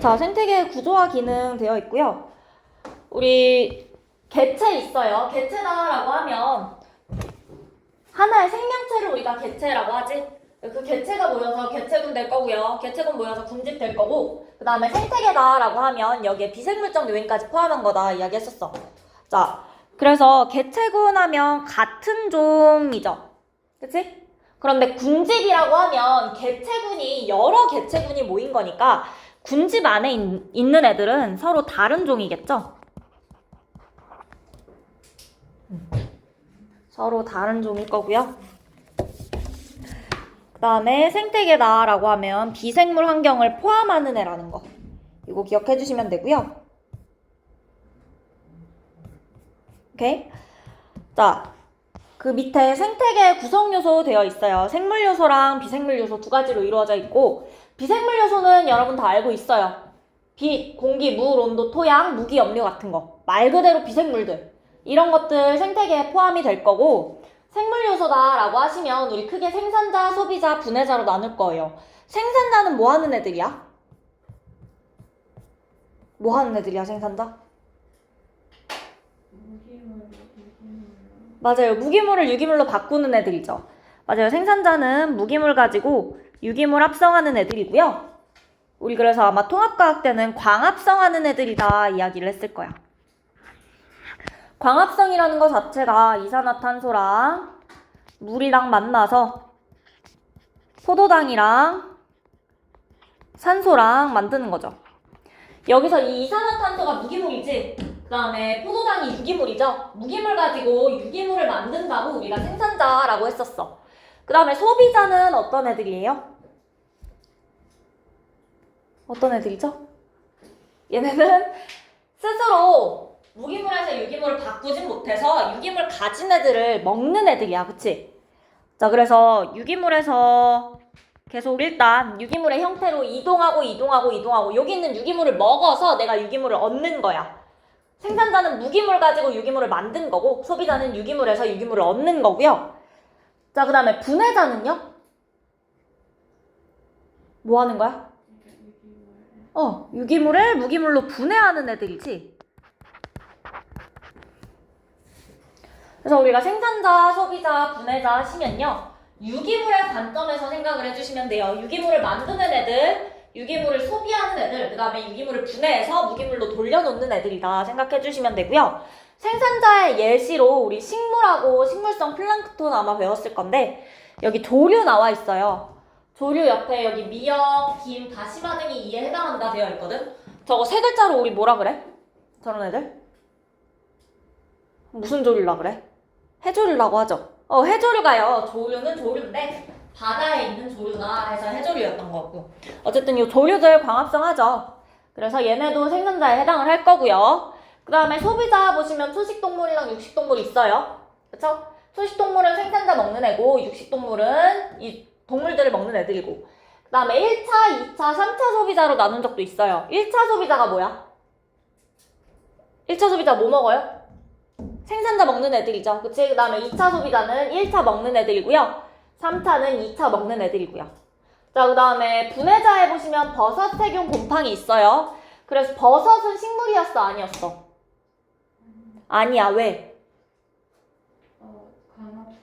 자, 생태계 구조화 기능 되어 있고요. 우리 개체 있어요. 개체다라고 하면 하나의 생명체를 우리가 개체라고 하지. 그 개체가 모여서 개체군 될 거고요. 개체군 모여서 군집 될 거고, 그 다음에 생태계다라고 하면 여기에 비생물적 요인까지 포함한 거다 이야기했었어. 자, 그래서 개체군 하면 같은 종이죠. 그치? 그런데 군집이라고 하면 개체군이 여러 개체군이 모인 거니까 군집 안에 있는 애들은 서로 다른 종이겠죠? 서로 다른 종일 거고요. 그 다음에 생태계다라고 하면 비생물 환경을 포함하는 애라는 거. 이거 기억해 주시면 되고요. 오케이? 자, 그 밑에 생태계 구성 요소 되어 있어요. 생물 요소랑 비생물 요소 두 가지로 이루어져 있고, 비생물 요소는 여러분 다 알고 있어요. 빛, 공기, 물, 온도, 토양, 무기, 염료 같은 거. 말 그대로 비생물들. 이런 것들 생태계에 포함이 될 거고, 생물 요소다라고 하시면 우리 크게 생산자, 소비자, 분해자로 나눌 거예요. 생산자는 뭐 하는 애들이야? 뭐 하는 애들이야, 생산자? 맞아요. 무기물을 유기물로 바꾸는 애들이죠. 맞아요. 생산자는 무기물 가지고 유기물 합성하는 애들이고요. 우리 그래서 아마 통합과학 때는 광합성하는 애들이다 이야기를 했을 거야. 광합성이라는 것 자체가 이산화탄소랑 물이랑 만나서 포도당이랑 산소랑 만드는 거죠. 여기서 이 이산화탄소가 무기물이지, 그 다음에 포도당이 유기물이죠. 무기물 가지고 유기물을 만든다고 우리가 생산자라고 했었어. 그 다음에 소비자는 어떤 애들이에요? 어떤 애들이죠? 얘네는 스스로 무기물에서 유기물을 바꾸진 못해서 유기물 가진 애들을 먹는 애들이야. 그치? 자, 그래서 유기물에서 계속 일단 유기물의 형태로 이동하고 여기 있는 유기물을 먹어서 내가 유기물을 얻는 거야. 생산자는 무기물 가지고 유기물을 만든 거고, 소비자는 유기물에서 유기물을 얻는 거고요. 자, 그 다음에 분해자는요? 뭐 하는 거야? 유기물을 무기물로 분해하는 애들이지. 그래서 우리가 생산자, 소비자, 분해자 하시면요, 유기물의 관점에서 생각을 해주시면 돼요. 유기물을 만드는 애들, 유기물을 소비하는 애들, 그 다음에 유기물을 분해해서 무기물로 돌려놓는 애들이다 생각해주시면 되고요. 생산자의 예시로 우리 식물하고 식물성 플랑크톤 아마 배웠을 건데, 여기 조류 나와 있어요. 조류 옆에 여기 미역, 김, 다시마 등이 이에 해당한다 되어 있거든. 저거 세 글자로 우리 뭐라 그래? 저런 애들? 무슨 조류라 그래? 해조류라고 하죠. 해조류가요. 조류는 조류인데 바다에 있는 조류나 해서 해조류였던 거고. 어쨌든 이 조류들 광합성하죠. 그래서 얘네도 생산자에 해당을 할 거고요. 그 다음에 소비자 보시면 초식동물이랑 육식동물 있어요. 그쵸? 초식동물은 생산자 먹는 애고, 육식동물은 이 동물들을 먹는 애들이고, 그 다음에 1차, 2차, 3차 소비자로 나눈 적도 있어요. 1차 소비자가 뭐야? 1차 소비자 뭐 먹어요? 생산자 먹는 애들이죠. 그치? 그 다음에 2차 소비자는 1차 먹는 애들이고요. 3차는 2차 먹는 애들이고요. 자, 그 다음에 분해자에 보시면 버섯, 세균, 곰팡이 있어요. 그래서 버섯은 식물이었어? 아니었어? 아니야. 왜? 광합성.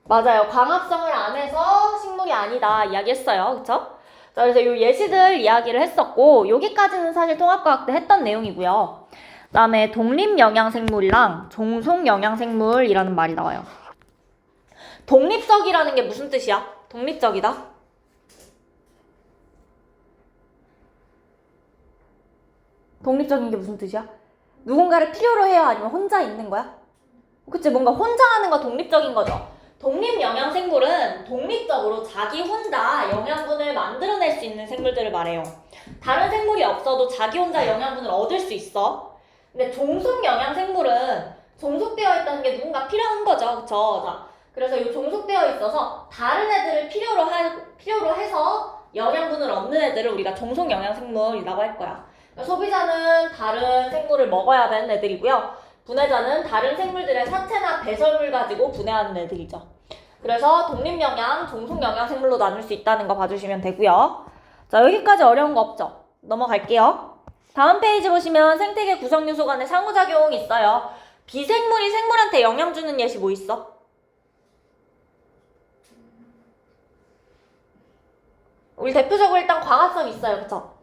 맞아요. 광합성을 안 해서 식물이 아니다 이야기했어요. 그쵸? 자, 그래서 이 예시들 이야기를 했었고, 여기까지는 사실 통합과학 때 했던 내용이고요. 그 다음에 독립영양생물이랑 종속영양생물이라는 말이 나와요. 독립적이라는 게 무슨 뜻이야? 독립적이다? 독립적인 게 무슨 뜻이야? 누군가를 필요로 해야 아니면 혼자 있는 거야? 그치? 뭔가 혼자 하는 거 독립적인 거죠. 독립영양생물은 독립적으로 자기 혼자 영양분을 만들어낼 수 있는 생물들을 말해요. 다른 생물이 없어도 자기 혼자 영양분을 얻을 수 있어. 근데 종속영양생물은 종속되어 있다는 게 누군가 필요한 거죠. 그쵸? 자, 그래서 이 종속되어 있어서 다른 애들을 필요로 해서 영양분을 얻는 애들을 우리가 종속영양생물이라고 할 거야. 그러니까 소비자는 다른 생물을 먹어야 되는 애들이고요. 분해자는 다른 생물들의 사체나 배설물 가지고 분해하는 애들이죠. 그래서 독립영양, 종속영양생물로 나눌 수 있다는 거 봐주시면 되고요. 자, 여기까지 어려운 거 없죠? 넘어갈게요. 다음 페이지 보시면 생태계 구성 요소 간의 상호작용이 있어요. 비생물이 생물한테 영향 주는 예시 뭐 있어? 우리 대표적으로 일단 광합성 있어요. 그쵸?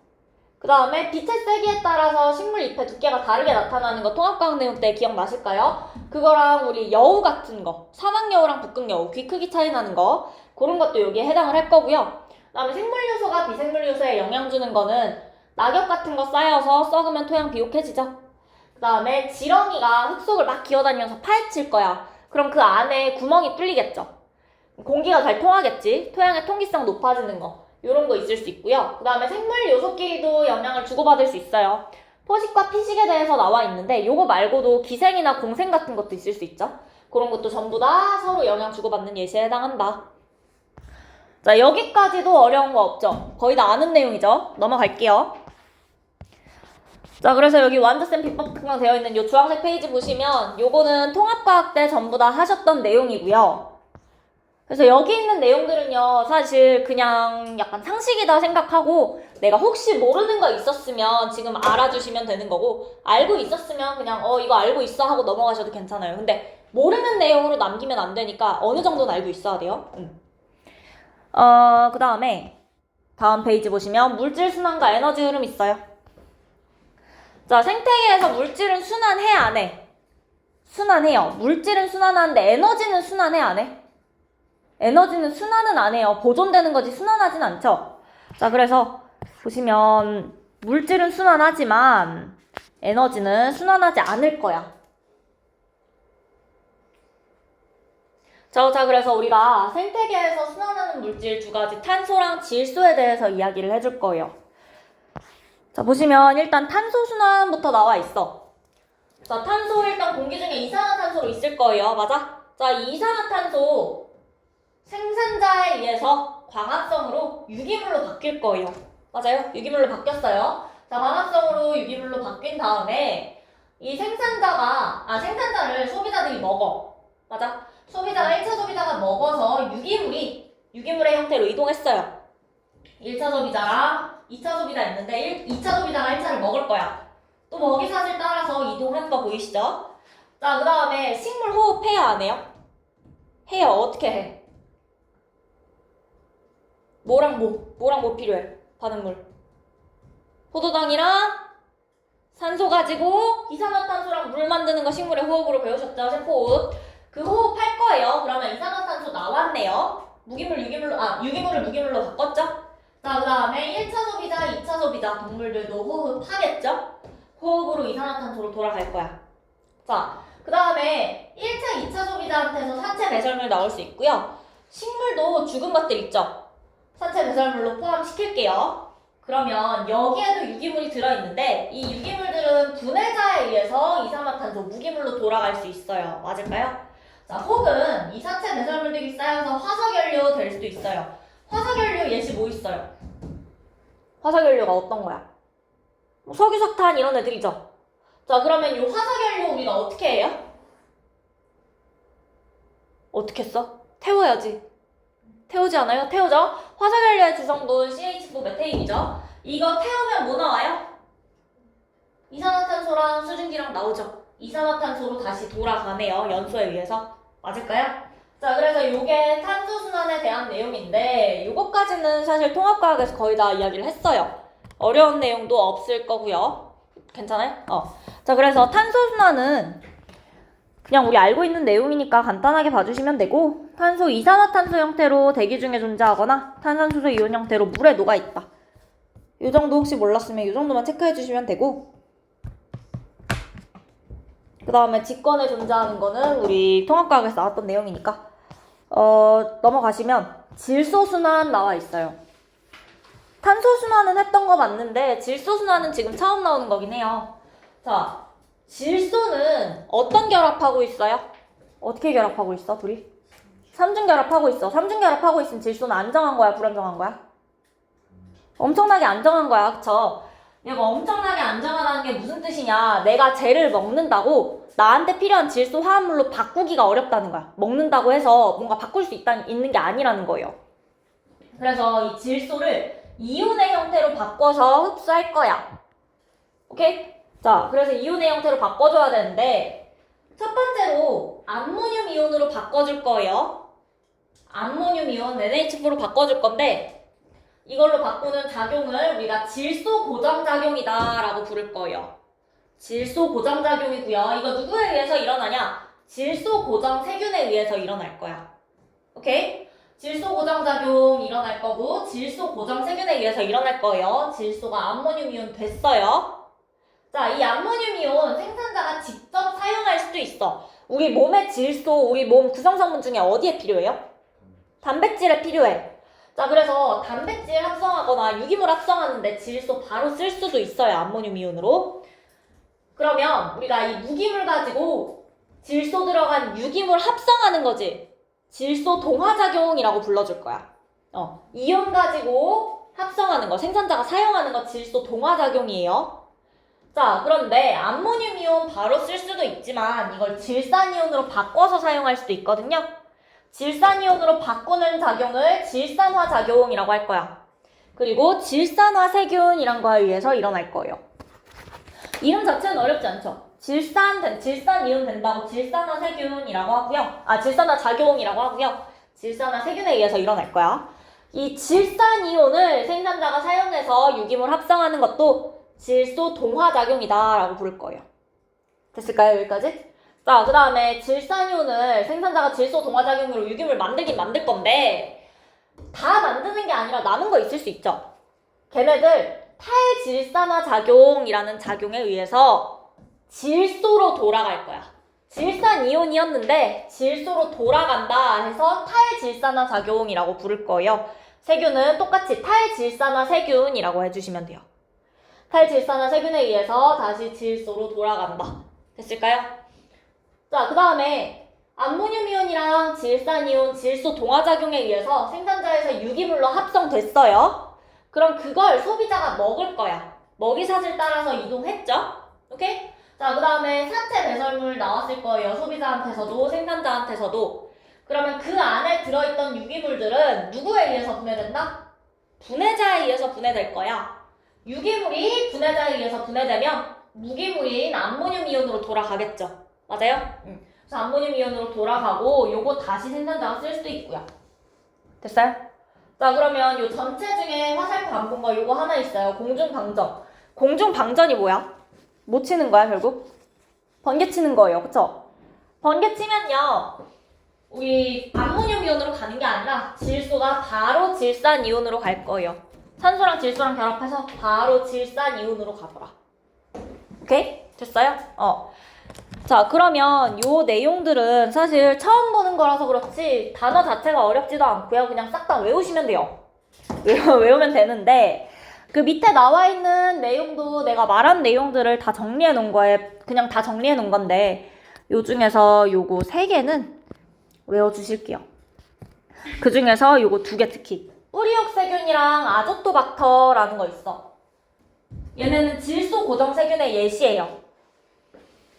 그 다음에 빛의 세기에 따라서 식물 잎의 두께가 다르게 나타나는 거 통합과학 내용 때 기억나실까요? 그거랑 우리 여우 같은 거, 사막여우랑 북극여우, 귀 크기 차이 나는 거, 그런 것도 여기에 해당을 할 거고요. 그 다음에 생물 요소가 비생물 요소에 영향 주는 거는 낙엽 같은 거 쌓여서 썩으면 토양 비옥해지죠. 그 다음에 지렁이가 흙속을 막 기어다니면서 파헤칠 거야. 그럼 그 안에 구멍이 뚫리겠죠. 공기가 잘 통하겠지. 토양의 통기성 높아지는 거. 이런 거 있을 수 있고요. 그 다음에 생물 요소끼리도 영향을 주고받을 수 있어요. 포식과 피식에 대해서 나와 있는데 요거 말고도 기생이나 공생 같은 것도 있을 수 있죠. 그런 것도 전부 다 서로 영향 주고받는 예시에 해당한다. 자, 여기까지도 어려운 거 없죠? 거의 다 아는 내용이죠? 넘어갈게요. 자, 그래서 여기 완저쌤 비법 특강 되어 있는 요 주황색 페이지 보시면 요거는 통합과학 때 전부 다 하셨던 내용이고요. 그래서 여기 있는 내용들은요, 사실 그냥 약간 상식이다 생각하고 내가 혹시 모르는 거 있었으면 지금 알아주시면 되는 거고, 알고 있었으면 그냥 이거 알고 있어 하고 넘어가셔도 괜찮아요. 근데 모르는 내용으로 남기면 안 되니까 어느 정도는 알고 있어야 돼요. 그 다음에 다음 페이지 보시면 물질 순환과 에너지 흐름 있어요. 자, 생태계에서 물질은 순환해 안 해? 순환해요. 물질은 순환하는데 에너지는 순환해 안 해? 에너지는 순환은 안 해요. 보존되는 거지 순환하진 않죠. 자, 그래서 보시면 물질은 순환하지만 에너지는 순환하지 않을 거야. 자, 그래서 우리가 생태계에서 순환하는 물질 두 가지 탄소랑 질소에 대해서 이야기를 해줄 거예요. 자, 보시면 일단 탄소 순환부터 나와 있어. 자, 탄소 일단 공기 중에 이산화탄소로 있을 거예요. 맞아? 자, 이 이산화탄소 생산자에 의해서 광합성으로 유기물로 바뀔 거예요. 맞아요? 유기물로 바뀌었어요. 자, 광합성으로 유기물로 바뀐 다음에 이 생산자를 소비자들이 먹어. 맞아? 소비자가 1차 소비자가 먹어서 유기물의 형태로 이동했어요. 1차 소비자랑 2차 소비자 있는데 2차 소비자가 1차를 먹을 거야. 또 먹이사슬 따라서 이동하는 거 보이시죠? 자, 그 다음에 식물 호흡해야 안 해요? 해요. 어떻게 해? 뭐랑 뭐 필요해? 반응물. 포도당이랑 산소 가지고 이산화탄소랑 물 만드는 거 식물의 호흡으로 배우셨죠? 세포호흡. 그 호흡 할 거예요. 그러면 이산화탄소 나왔네요. 유기물을 무기물로 바꿨죠? 자, 그 다음에 1차 소비자, 2차 소비자 동물들도 호흡하겠죠? 호흡으로 이산화탄소로 돌아갈 거야. 자, 그 다음에 1차, 2차 소비자한테서 산체 배설물 나올 수 있고요. 식물도 죽은 것들 있죠? 산체 배설물로 포함시킬게요. 그러면 여기에도 유기물이 들어있는데 이 유기물들은 분해자에 의해서 이산화탄소 무기물로 돌아갈 수 있어요. 맞을까요? 자, 혹은 이 산체 배설물들이 쌓여서 화석연료 될 수도 있어요. 화석연료 예시 뭐 있어요? 화석연료가 어떤 거야? 석유, 석탄 이런 애들이죠. 자, 그러면 이 화석연료 우리가 어떻게 해요? 어떻게 써? 태워야지. 태우지 않아요? 태우죠? 화석연료의 주성분 CH4 메테인이죠. 이거 태우면 뭐 나와요? 이산화탄소랑 수증기랑 나오죠. 이산화탄소로 다시 돌아가네요. 연소에 의해서. 맞을까요? 자, 그래서 이게 탄소순환에 대한 내용인데 이것까지는 사실 통합과학에서 거의 다 이야기를 했어요. 어려운 내용도 없을 거고요. 괜찮아요? 자, 그래서 탄소순환은 그냥 우리 알고 있는 내용이니까 간단하게 봐주시면 되고, 탄소 이산화탄소 형태로 대기 중에 존재하거나 탄산수소 이온 형태로 물에 녹아있다. 이 정도 혹시 몰랐으면 이 정도만 체크해 주시면 되고, 그 다음에 직권에 존재하는 거는 우리 통합과학에서 나왔던 내용이니까 넘어가시면 질소순환 나와 있어요. 탄소순환은 했던 거 맞는데 질소순환은 지금 처음 나오는 거긴 해요. 자, 질소는 어떤 결합하고 있어요? 어떻게 결합하고 있어, 둘이? 삼중결합하고 있어. 삼중결합하고 있으면 질소는 안정한 거야, 불안정한 거야? 엄청나게 안정한 거야, 그쵸? 이거 엄청나게 안정하다는 게 무슨 뜻이냐? 내가 쟤를 먹는다고 나한테 필요한 질소 화합물로 바꾸기가 어렵다는 거야. 먹는다고 해서 뭔가 바꿀 수 있는 게 아니라는 거예요. 그래서 이 질소를 이온의 형태로 바꿔서 흡수할 거야. 오케이? 자, 그래서 이온의 형태로 바꿔줘야 되는데 첫 번째로 암모늄 이온으로 바꿔줄 거예요. 암모늄 이온 NH4로 바꿔줄 건데 이걸로 바꾸는 작용을 우리가 질소 고정 작용이다 라고 부를 거예요. 질소 고정 작용이고요. 이거 누구에 의해서 일어나냐? 질소 고정 세균에 의해서 일어날 거야. 오케이? 질소 고정 작용 일어날 거고 질소 고정 세균에 의해서 일어날 거예요. 질소가 암모늄 이온 됐어요. 자, 이 암모늄 이온 생산자가 직접 사용할 수도 있어. 우리 몸의 질소, 우리 몸 구성성분 중에 어디에 필요해요? 단백질에 필요해. 자, 그래서 단백질 합성하거나 유기물 합성하는데 질소 바로 쓸 수도 있어요. 암모늄 이온으로. 그러면 우리가 이 무기물 가지고 질소 들어간 유기물 합성하는 거지. 질소 동화작용이라고 불러줄 거야. 이온 가지고 합성하는 거, 생산자가 사용하는 거 질소 동화작용이에요. 자, 그런데 암모늄 이온 바로 쓸 수도 있지만 이걸 질산이온으로 바꿔서 사용할 수도 있거든요. 질산이온으로 바꾸는 작용을 질산화 작용이라고 할 거야. 그리고 질산화 세균이란 거에 의해서 일어날 거예요. 이름 자체는 어렵지 않죠? 질산이온 된다고 질산화 세균이라고 하고요. 질산화 작용이라고 하고요. 질산화 세균에 의해서 일어날 거야. 이 질산이온을 생산자가 사용해서 유기물 합성하는 것도 질소 동화작용이다 라고 부를 거예요. 됐을까요? 여기까지? 자, 그 다음에 질산이온을 생산자가 질소 동화작용으로 유기물 만들긴 만들 건데 다 만드는 게 아니라 남은 거 있을 수 있죠. 걔네들 탈질산화 작용이라는 작용에 의해서 질소로 돌아갈 거야. 질산이온이었는데 질소로 돌아간다 해서 탈질산화 작용이라고 부를 거예요. 세균은 똑같이 탈질산화 세균이라고 해주시면 돼요. 탈질산화 세균에 의해서 다시 질소로 돌아간다. 됐을까요? 자, 그 다음에 암모늄 이온이랑 질산이온, 질소 동화작용에 의해서 생산자에서 유기물로 합성됐어요. 그럼 그걸 소비자가 먹을 거야. 먹이사슬 따라서 이동했죠? 오케이? 자, 그 다음에 산체 배설물 나왔을 거예요. 소비자한테서도 생산자한테서도. 그러면 그 안에 들어있던 유기물들은 누구에 의해서 분해된다? 분해자에 의해서 분해될 거야. 유기물이 분해자에 의해서 분해되면 무기물인 암모늄 이온으로 돌아가겠죠. 맞아요? 그래서 암모늄 이온으로 돌아가고 요거 다시 생산자가 쓸 수도 있고요. 됐어요? 자, 그러면 요 전체 중에 화살표 안 본 거 요거 하나 있어요. 공중방전. 공중방전이 뭐야? 뭐 치는 거야 결국? 번개 치는 거예요. 그쵸? 번개 치면요 우리 암모늄 이온으로 가는 게 아니라 질소가 바로 질산 이온으로 갈 거예요. 산소랑 질소랑 결합해서 바로 질산 이온으로 가더라. 오케이? 됐어요? 자, 그러면 요 내용들은 사실 처음 보는 거라서 그렇지 단어 자체가 어렵지도 않고요. 그냥 싹 다 외우시면 돼요. 외우면 되는데 그 밑에 나와 있는 내용도 내가 말한 내용들을 다 정리해 놓은 거에 그냥 다 정리해 놓은 건데 요 중에서 요거 3개는 외워주실게요. 그 중에서 요거 2개 특히 뿌리옥세균이랑 아조토박터라는 거 있어. 얘네는 질소 고정 세균의 예시예요.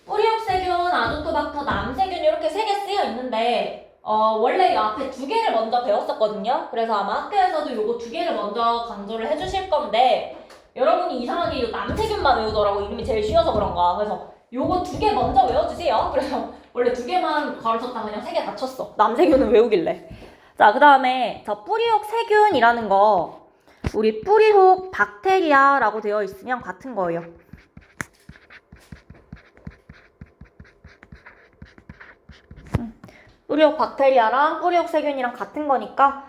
뿌리옥세균, 아조토박터, 남세균 이렇게 3개 쓰여 있는데 원래 이 앞에 2개를 먼저 배웠었거든요. 그래서 아마 학교에서도 요거 2개를 먼저 강조를 해주실 건데 여러분이 이상하게 이 남세균만 외우더라고. 이름이 제일 쉬워서 그런가. 그래서 요거 2개 먼저 외워주세요. 그래서 원래 2개만 가르쳤다가 그냥 3개 다 쳤어. 남세균은 외우길래. 자, 그 다음에 저 뿌리옥세균이라는 거 우리 뿌리옥 박테리아라고 되어 있으면 같은 거예요. 뿌리옥 박테리아랑 뿌리옥 세균이랑 같은 거니까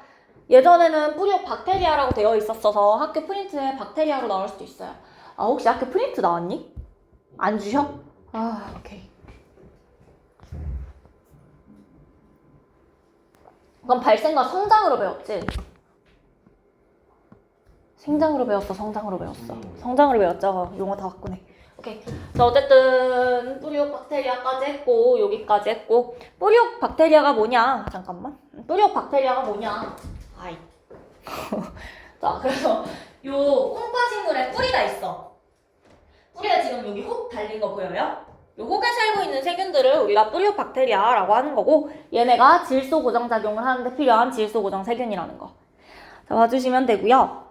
예전에는 뿌리옥 박테리아라고 되어 있었어서 학교 프린트에 박테리아로 나올 수도 있어요. 혹시 학교 프린트 나왔니? 안 주셔? 오케이. 그럼 발생과 성장으로 배웠지? 생장으로 배웠어, 성장으로 배웠어? 성장으로 배웠죠? 용어 다 바꾸네. 오케이. 자, 어쨌든 뿌리옥 박테리아까지 했고 여기까지 했고 뿌리옥 박테리아가 뭐냐? 잠깐만. 뿌리옥 박테리아가 뭐냐? 자, 그래서 요 콩팥식물에 뿌리가 있어. 뿌리가 지금 여기 혹 달린 거 보여요? 요 혹에 살고 있는 세균들을 우리가 뿌리옥 박테리아라고 하는 거고 얘네가 질소 고정 작용을 하는데 필요한 질소 고정 세균이라는 거. 자, 봐주시면 되고요.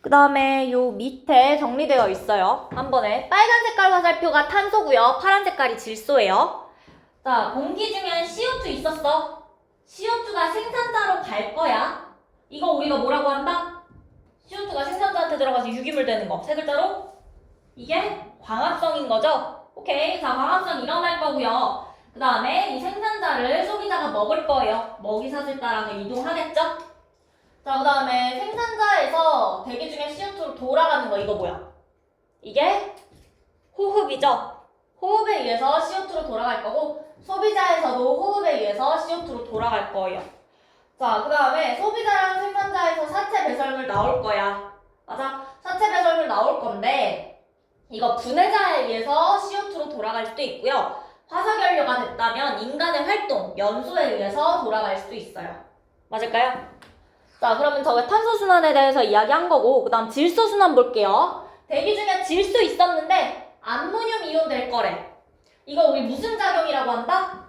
그 다음에 요 밑에 정리되어 있어요. 한 번에 빨간 색깔 화살표가 탄소고요. 파란 색깔이 질소예요. 자, 공기 중엔 CO2 있었어. CO2가 생산자로 갈 거야. 이거 우리가 뭐라고 한다? CO2가 생산자한테 들어가서 유기물 되는 거. 세 글자로? 이게 광합성인 거죠? 오케이. 자, 광합성 일어날 거고요. 그 다음에 이 생산자를 소비자가 먹을 거예요. 먹이사슬 따라서 이동하겠죠? 자, 그 다음에 생산자에서 대기 중에 CO2로 돌아가는 거 이거 뭐야? 이게 호흡이죠? 호흡에 의해서 CO2로 돌아갈 거고 소비자에서도 호흡에 의해서 CO2로 돌아갈 거예요. 자, 그 다음에 소비자랑 생산자에서 사체 배설물 나올 거야. 맞아? 사체 배설물 나올 건데 이거 분해자에 의해서 CO2로 돌아갈 수도 있고요. 화석연료가 됐다면 인간의 활동, 연소에 의해서 돌아갈 수도 있어요. 맞을까요? 자, 그러면 저게 탄소순환에 대해서 이야기한 거고 그 다음 질소순환 볼게요. 대기 중에 질소 있었는데 암모늄 이온 될 거래. 이거 우리 무슨 작용이라고 한다?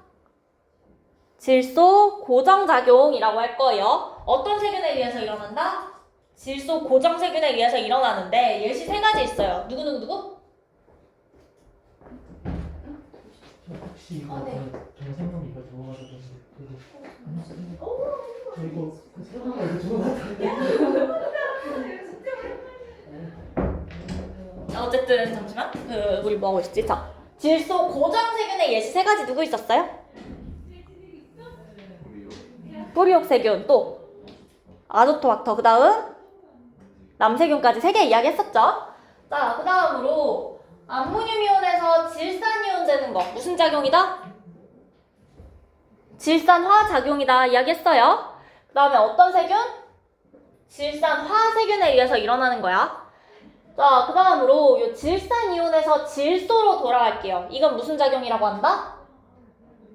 질소 고정작용이라고 할 거예요. 어떤 세균에 의해서 일어난다? 질소 고정세균에 의해서 일어나는데 예시 세 가지 있어요. 누구? 혹시 이거 네. 저 생각 이거 적어가지고 저 이거 그 생각가 이거 적어놨는데 자, 어쨌든 잠시만. 우리 뭐 하고 있었지? 자, 질소 고정세균의 예시 세 가지 누구 있었어요? 뿌리옥세균, 또 아조토박터, 그 다음 남세균까지 세 개 이야기했었죠? 자, 그 다음으로 암모늄 이온에서 질산이온 되는 거 무슨 작용이다? 질산화작용이다 이야기했어요. 그 다음에 어떤 세균? 질산화세균에 의해서 일어나는 거야. 자, 그 다음으로 요 질산이온에서 질소로 돌아갈게요. 이건 무슨 작용이라고 한다?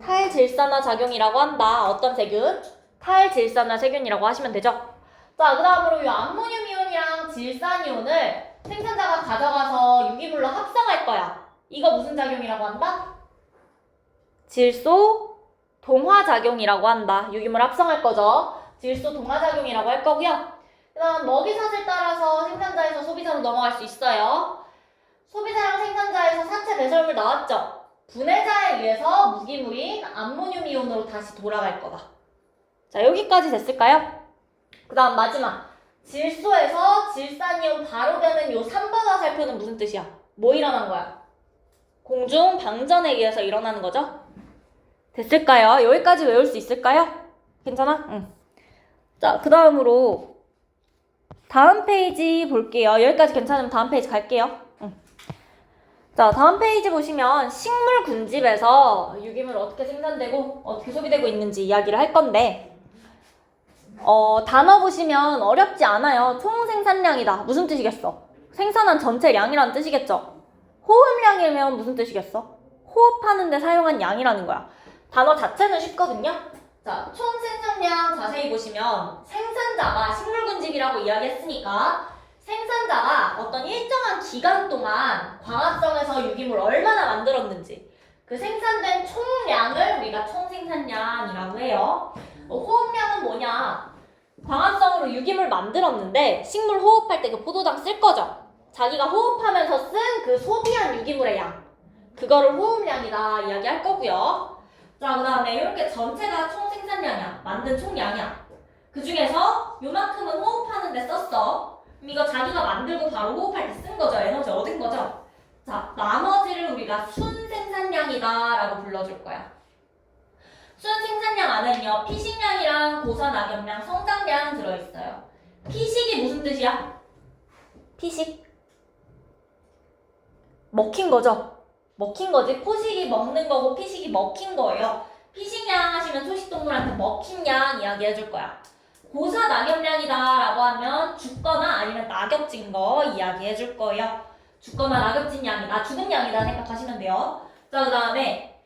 탈질산화 작용이라고 한다. 어떤 세균? 탈질산화 세균이라고 하시면 되죠. 자, 그 다음으로 요 암모늄 이온이랑 질산이온을 생산자가 가져가서 유기물로 합성할 거야. 이거 무슨 작용이라고 한다? 질소 동화작용이라고 한다. 유기물 합성할 거죠. 질소 동화작용이라고 할 거고요. 그 다음 먹이사슬 따라서 생산자에서 소비자로 넘어갈 수 있어요. 소비자랑 생산자에서 사체 배설물 나왔죠? 분해자에 의해서 무기물인 암모늄 이온으로 다시 돌아갈 거다. 자, 여기까지 됐을까요? 그 다음 마지막 질소에서 질산이온 바로 되는 요 3번 화살표는 무슨 뜻이야? 뭐 일어난 거야? 공중 방전에 의해서 일어나는 거죠? 됐을까요? 여기까지 외울 수 있을까요? 괜찮아? 응. 자, 그 다음으로 다음 페이지 볼게요. 여기까지 괜찮으면 다음 페이지 갈게요. 응. 자, 다음 페이지 보시면 식물 군집에서 유기물 어떻게 생산되고 어떻게 소비되고 있는지 이야기를 할 건데 단어 보시면 어렵지 않아요. 총 생산량이다. 무슨 뜻이겠어? 생산한 전체량이라는 뜻이겠죠? 호흡량이면 무슨 뜻이겠어? 호흡하는데 사용한 양이라는 거야. 단어 자체는 쉽거든요. 자, 총 생산량 자세히 보시면 생산자가 식물군집이라고 이야기했으니까 생산자가 어떤 일정한 기간 동안 광합성에서 유기물 얼마나 만들었는지 그 생산된 총량을 우리가 총생산량이라고 해요. 호흡량은 뭐냐? 광합성으로 유기물 만들었는데 식물 호흡할 때 그 포도당 쓸 거죠. 자기가 호흡하면서 쓴 그 소비한 유기물의 양, 그거를 호흡량이다 이야기할 거고요. 자, 그 다음에 이렇게 전체가 총 생산량이야. 만든 총량이야. 그 중에서 요만큼은 호흡하는데 썼어. 그럼 이거 자기가 만들고 바로 호흡할 때 쓴 거죠. 에너지 얻은 거죠. 자, 나머지를 우리가 순생산량이다 라고 불러줄 거야. 순생산량 안에는요, 피식량이랑 고산악염량, 성장량 들어있어요. 피식이 무슨 뜻이야? 피식? 먹힌 거죠? 먹힌 거지. 포식이 먹는 거고 피식이 먹힌 거예요. 피식량 하시면 초식동물한테 먹힌 양 이야기 해줄 거야. 고산악염량이다 라고 하면 죽거나 아니면 낙엽진 거 이야기 해줄 거예요. 죽거나 낙엽진 양이다, 죽은 양이다 생각하시면 돼요. 자, 그 다음에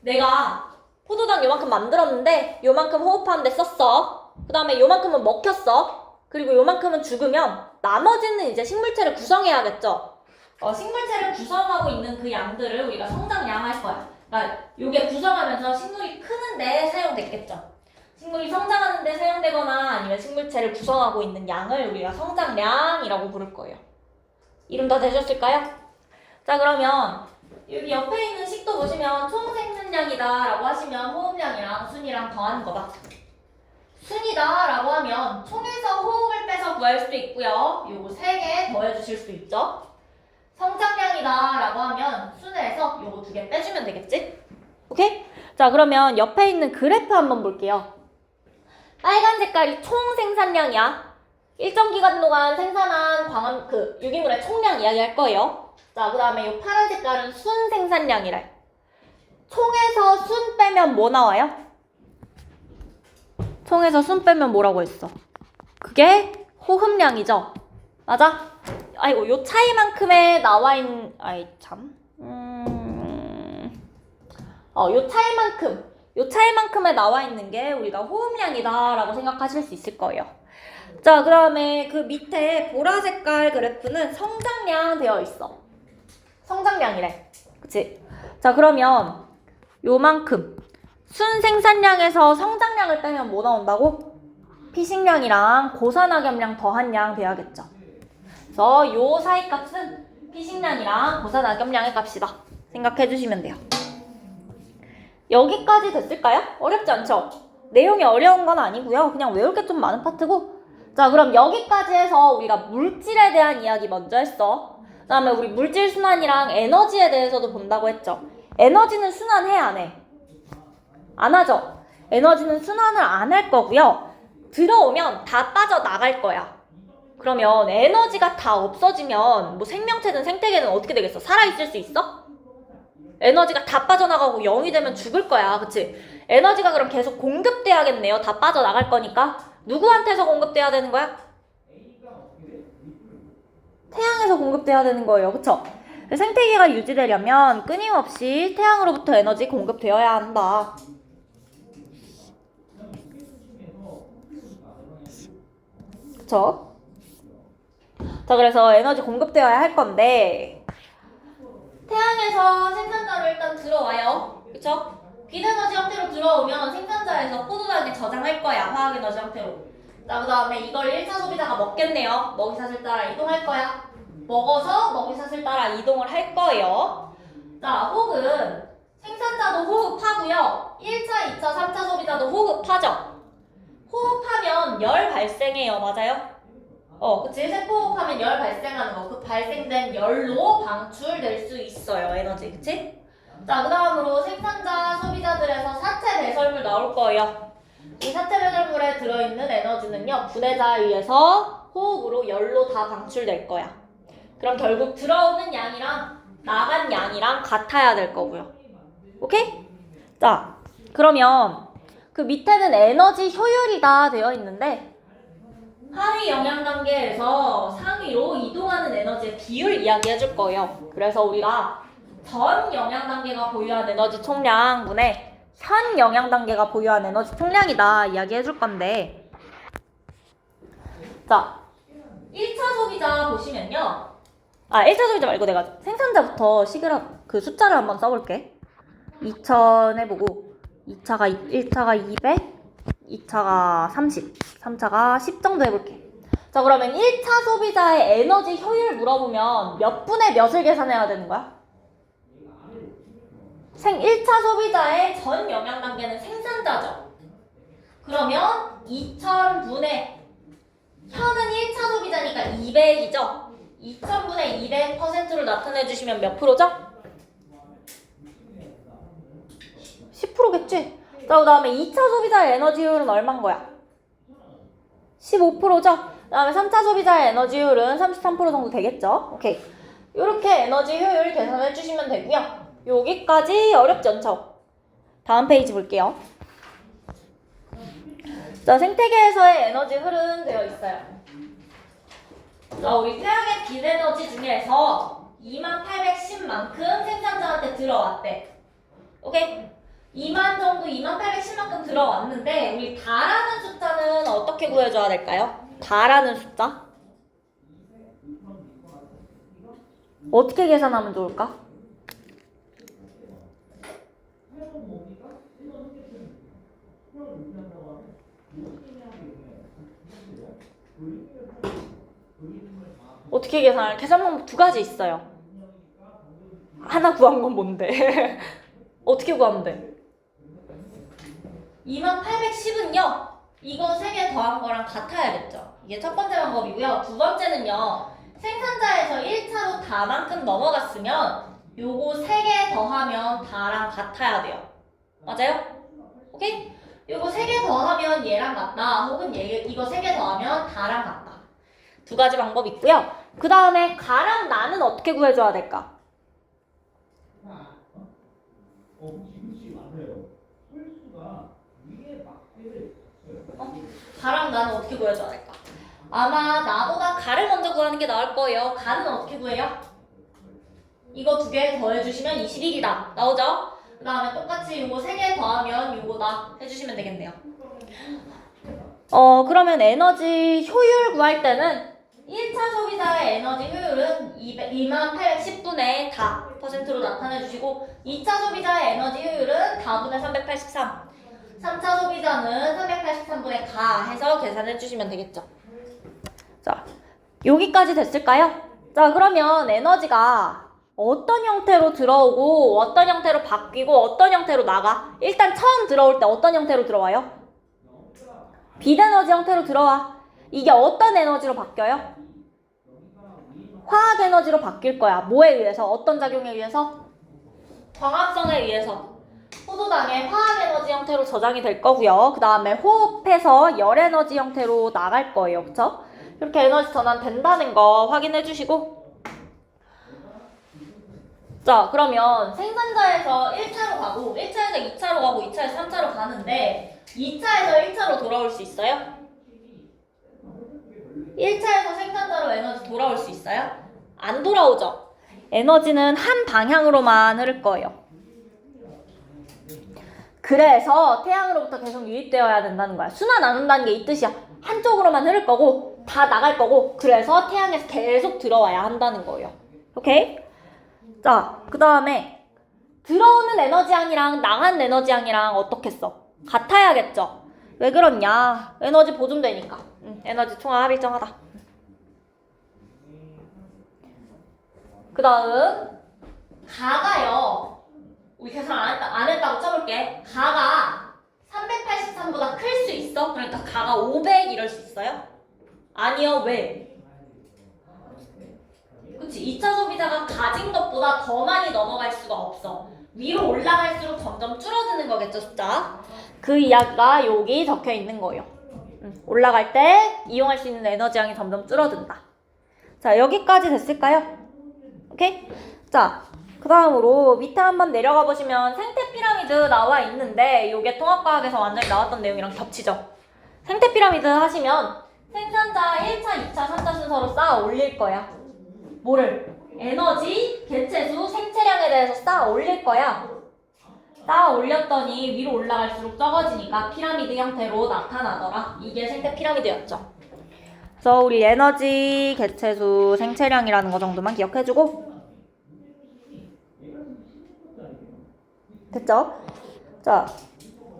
내가 포도당 요만큼 만들었는데 요만큼 호흡하는데 썼어. 그 다음에 요만큼은 먹혔어. 그리고 요만큼은 죽으면 나머지는 이제 식물체를 구성해야겠죠. 식물체를 구성하고 있는 그 양들을 우리가 성장량 할 거야. 그러니까 요게 구성하면서 식물이 크는데 사용됐겠죠. 식물이 성장하는 데 사용되거나 아니면 식물체를 구성하고 있는 양을 우리가 성장량이라고 부를 거예요. 이름 다 되셨을까요? 자, 그러면 여기 옆에 있는 식도 보시면 총 생산량이다 라고 하시면 호흡량이랑 순이랑 더하는 거다. 순이다 라고 하면 총에서 호흡을 빼서 구할 수도 있고요. 요거 3개 더해 주실 수 있죠. 성장량이다 라고 하면 순에서 요거 2개 빼주면 되겠지? 오케이? 자, 그러면 옆에 있는 그래프 한번 볼게요. 빨간 색깔이 총 생산량이야. 일정 기간 동안 생산한 유기물의 총량 이야기할 거예요. 자, 그 다음에 이 파란 색깔은 순 생산량이래. 총에서 순 빼면 뭐 나와요? 총에서 순 빼면 뭐라고 했어? 그게 호흡량이죠? 맞아? 아이고, 요 차이만큼에 나와 있는, 요 차이만큼에 나와 있는 게 우리가 호흡량이다 라고 생각하실 수 있을 거예요. 자, 그 다음에 그 밑에 보라 색깔 그래프는 성장량 되어 있어. 성장량이래. 그치? 자, 그러면 요만큼 순 생산량에서 성장량을 빼면 뭐 나온다고? 피식량이랑 고산악염량 더한 양 돼야겠죠. 그래서 요 사이 값은 피식량이랑 고산악염량의 값이다. 생각해 주시면 돼요. 여기까지 됐을까요? 어렵지 않죠? 내용이 어려운 건 아니고요. 그냥 외울 게 좀 많은 파트고. 자, 그럼 여기까지 해서 우리가 물질에 대한 이야기 먼저 했어. 그 다음에 우리 물질 순환이랑 에너지에 대해서도 본다고 했죠. 에너지는 순환해, 안 해? 안 하죠? 에너지는 순환을 안 할 거고요. 들어오면 다 빠져나갈 거야. 그러면 에너지가 다 없어지면 뭐 생명체든 생태계는 어떻게 되겠어? 살아있을 수 있어? 에너지가 다 빠져나가고 0이 되면 죽을 거야. 그치? 에너지가 그럼 계속 공급돼야겠네요. 다 빠져나갈 거니까. 누구한테서 공급돼야 되는 거야? 태양에서 공급돼야 되는 거예요. 그쵸? 생태계가 유지되려면 끊임없이 태양으로부터 에너지 공급되어야 한다. 그쵸? 자, 그래서 에너지 공급되어야 할 건데 태양에서 생산자로 일단 들어와요. 그쵸? 빛에너지 형태로 들어오면 생산자에서 포도당에 저장할 거야. 화학에너지 형태로. 자, 그 다음에 이걸 1차 소비자가 먹겠네요. 먹이사슬 따라 이동할 거야. 먹어서 먹이사슬 따라 이동을 할 거예요. 자, 혹은 생산자도 호흡하고요. 1차, 2차, 3차 소비자도 호흡하죠. 호흡하면 열 발생해요. 맞아요? 그치? 세포호흡하면 열 발생하는 거. 그 발생된 열로 방출될 수 있어요. 에너지. 그치? 자, 그 다음으로 생산자, 소비자들에서 사체 배설물 나올 거예요. 이 사체 배설물에 들어있는 에너지는요. 분해자에 의해서 호흡으로 열로 다 방출될 거야. 그럼 결국 들어오는 양이랑 나간 양이랑 같아야 될 거고요. 오케이? 자, 그러면 그 밑에는 에너지 효율이다 되어 있는데 하위 영양 단계에서 상위로 이동하는 에너지의 비율 이야기해 줄 거예요. 그래서 우리가 전 영양 단계가 보유한 에너지 총량분의 현 영양 단계가 보유한 에너지 총량이다 이야기해 줄 건데, 자, 1차 소비자 보시면요. 1차 소비자 말고 내가 생산자부터 그 숫자를 한번 써볼게. 2000 해보고 1차가 200, 2차가 30, 3차가 10 정도 해볼게. 자, 그러면 1차 소비자의 에너지 효율 물어보면 몇 분의 몇을 계산해야 되는 거야? 1차 소비자의 전 영양 단계는 생산자죠. 그러면 2000분의 현은 1차 소비자니까 200이죠. 2000분의 200%로 나타내 주시면 몇 프로죠? 10%겠지? 자, 그 다음에 2차 소비자의 에너지율은 얼마인 거야? 15%죠? 그 다음에 3차 소비자의 에너지율은 33% 정도 되겠죠? 오케이. 이렇게 에너지 효율 계산해 주시면 되고요. 여기까지 어렵지 않죠? 다음 페이지 볼게요. 자, 생태계에서의 에너지 흐름 되어 있어요. 자, 우리 태양의 빛 에너지 중에서 2810만큼 생산자한테 들어왔대. 오케이? 2만 정도, 2810만큼 들어왔는데 우리 다라는 숫자는 어떻게 구해줘야 될까요? 다라는 숫자? 어떻게 계산하면 좋을까? 어떻게 계산할? 계산 방법 두 가지 있어요. 하나 구한 건 뭔데? 어떻게 구하면 돼? 2810은요. 이거 3개 더한 거랑 같아야겠죠. 이게 첫 번째 방법이고요. 두 번째는요. 생산자에서 1차로 다만큼 넘어갔으면 요거 3개 더하면 다랑 같아야 돼요. 맞아요? 오케이? 요거 3개 더하면 얘랑 같다. 혹은 이거 3개 더하면 다랑 같다. 두 가지 방법이 있고요. 그 다음에 가랑 나는 어떻게 구해줘야 될까? 가랑 나는 어떻게 구해줘야 될까? 아마 나보다 가를 먼저 구하는 게 나을 거예요. 가는 어떻게 구해요? 이거 2개 더해주시면 21이다. 나오죠? 그 다음에 똑같이 요거 3개 더하면 요거다 해주시면 되겠네요. 그러면 에너지 효율 구할 때는 1차 소비자의 에너지 효율은 2810분의 다 %로 나타내주시고 2차 소비자의 에너지 효율은 다분의 383 3차 소비자는 383분의 가 해서 계산해주시면 되겠죠. 자, 여기까지 됐을까요? 자, 그러면 에너지가 어떤 형태로 들어오고 어떤 형태로 바뀌고 어떤 형태로 나가? 일단 처음 들어올 때 어떤 형태로 들어와요? 빛에너지 형태로 들어와. 이게 어떤 에너지로 바뀌어요? 화학 에너지로 바뀔 거야. 뭐에 의해서? 어떤 작용에 의해서? 광합성에 의해서. 포도당의 화학 에너지 형태로 저장이 될 거고요. 그 다음에 호흡해서 열 에너지 형태로 나갈 거예요. 그쵸? 이렇게 에너지 전환 된다는 거 확인해 주시고. 자, 그러면 생산자에서 1차로 가고 1차에서 2차로 가고 2차에서 3차로 가는데 2차에서 1차로 돌아올 수 있어요? 1차에서 생산자로 에너지 돌아올 수 있어요? 안 돌아오죠? 에너지는 한 방향으로만 흐를 거예요. 그래서 태양으로부터 계속 유입되어야 된다는 거야. 순환 안 한다는 게 이 뜻이야. 한쪽으로만 흐를 거고 다 나갈 거고 그래서 태양에서 계속 들어와야 한다는 거예요. 오케이? 자, 그 다음에 들어오는 에너지양이랑 나간 에너지양이랑 어떻게 써? 같아야겠죠? 왜 그러냐? 에너지 보존되니까. 에너지 총합 일정하다. 그 다음 가가요. 우리 계산 안 했다고 쳐볼게. 가가 383보다 클 수 있어? 그러니까 가가 500 이럴 수 있어요? 아니요. 왜? 그치? 2차 소비자가 가진 것보다 더 많이 넘어갈 수가 없어. 위로 올라갈수록 점점 줄어드는 거겠죠, 숫자? 그 이야기가 여기 적혀 있는 거예요. 올라갈 때 이용할 수 있는 에너지량이 점점 줄어든다. 자, 여기까지 됐을까요? 오케이? 자, 그 다음으로 밑에 한번 내려가 보시면 생태 피라미드 나와 있는데 이게 통합과학에서 완전히 나왔던 내용이랑 겹치죠? 생태 피라미드 하시면 생산자 1차, 2차, 3차 순서로 쌓아 올릴 거야. 뭐를? 에너지, 개체수, 생체량에 대해서 쌓아 올릴 거야. 쌓아 올렸더니 위로 올라갈수록 적어지니까 피라미드 형태로 나타나더라. 이게 생태 피라미드였죠. 그래서 우리 에너지, 개체수, 생체량이라는 거 정도만 기억해주고 됐죠? 자,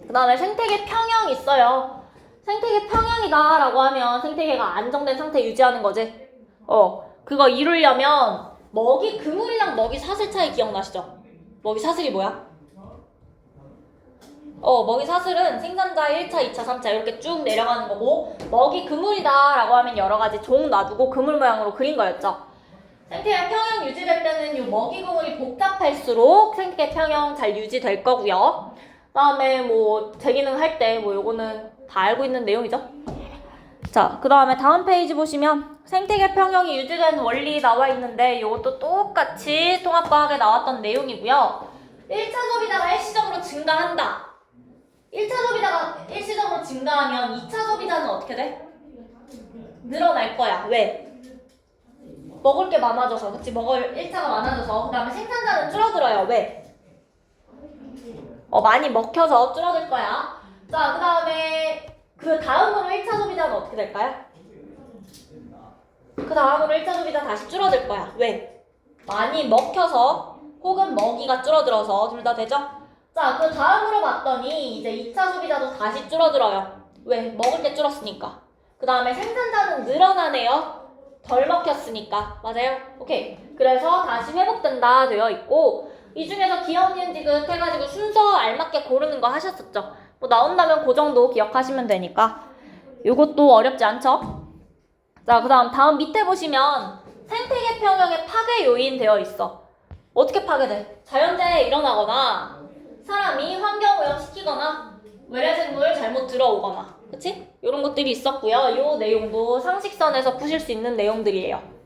그 다음에 생태계 평형 있어요. 생태계 평형이다 라고 하면 생태계가 안정된 상태 유지하는 거지. 그거 이루려면 먹이 그물이랑 먹이 사슬 차이 기억나시죠? 먹이 사슬이 뭐야? 먹이 사슬은 생산자 1차, 2차, 3차 이렇게 쭉 내려가는 거고 먹이 그물이다 라고 하면 여러 가지 종 놔두고 그물 모양으로 그린 거였죠. 생태계 평형 유지될 때는 이 먹이 그물이 복잡할수록 생태계 평형 잘 유지될 거고요. 그 다음에 뭐 재기능 할 때 뭐 요거는 다 알고 있는 내용이죠. 자, 그 다음에 다음 페이지 보시면 생태계 평형이 유지되는 원리 나와 있는데 이것도 똑같이 통합과학에 나왔던 내용이고요. 1차 소비자가 일시적으로 증가한다. 1차 소비자가 일시적으로 증가하면 2차 소비자는 어떻게 돼? 늘어날 거야. 왜? 먹을 게 많아져서. 그치? 먹을 1차가 많아져서. 그 다음에 생산자는 줄어들어요. 왜? 많이 먹혀서 줄어들 거야. 자, 그 다음에 그 다음으로 1차 소비자는 어떻게 될까요? 그 다음으로 1차 소비자 다시 줄어들 거야. 왜? 많이 먹혀서 혹은 먹이가 줄어들어서 둘 다 되죠? 자, 그 다음으로 봤더니 이제 2차 소비자도 다시 줄어들어요. 왜? 먹을 게 줄었으니까. 그 다음에 생산자는 늘어나네요. 덜 먹혔으니까. 맞아요? 오케이. 그래서 다시 회복된다 되어 있고, 이 중에서 기억, 니은, 디귿 해가지고 순서 알맞게 고르는 거 하셨었죠? 뭐 나온다면 그 정도 기억하시면 되니까. 요것도 어렵지 않죠? 자, 그 다음 밑에 보시면 생태계 평형의 파괴 요인 되어 있어. 어떻게 파괴돼? 자연재해 일어나거나 사람이 환경 오염시키거나 외래생물 잘못 들어오거나, 그치? 이런 것들이 있었고요. 요 내용도 상식선에서 푸실 수 있는 내용들이에요.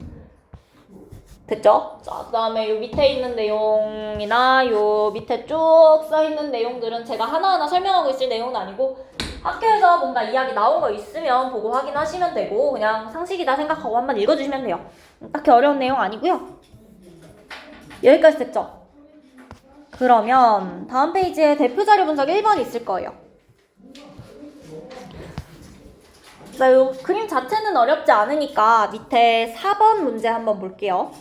됐죠? 자, 그 다음에 요 밑에 있는 내용이나 요 밑에 쭉 써있는 내용들은 제가 하나하나 설명하고 있을 내용은 아니고 학교에서 뭔가 이야기 나온 거 있으면 보고 확인하시면 되고 그냥 상식이다 생각하고 한번 읽어주시면 돼요. 딱히 어려운 내용 아니고요. 여기까지 됐죠? 그러면 다음 페이지에 대표자료 분석 1번 있을 거예요. 자, 요 그림 자체는 어렵지 않으니까 밑에 4번 문제 한번 볼게요.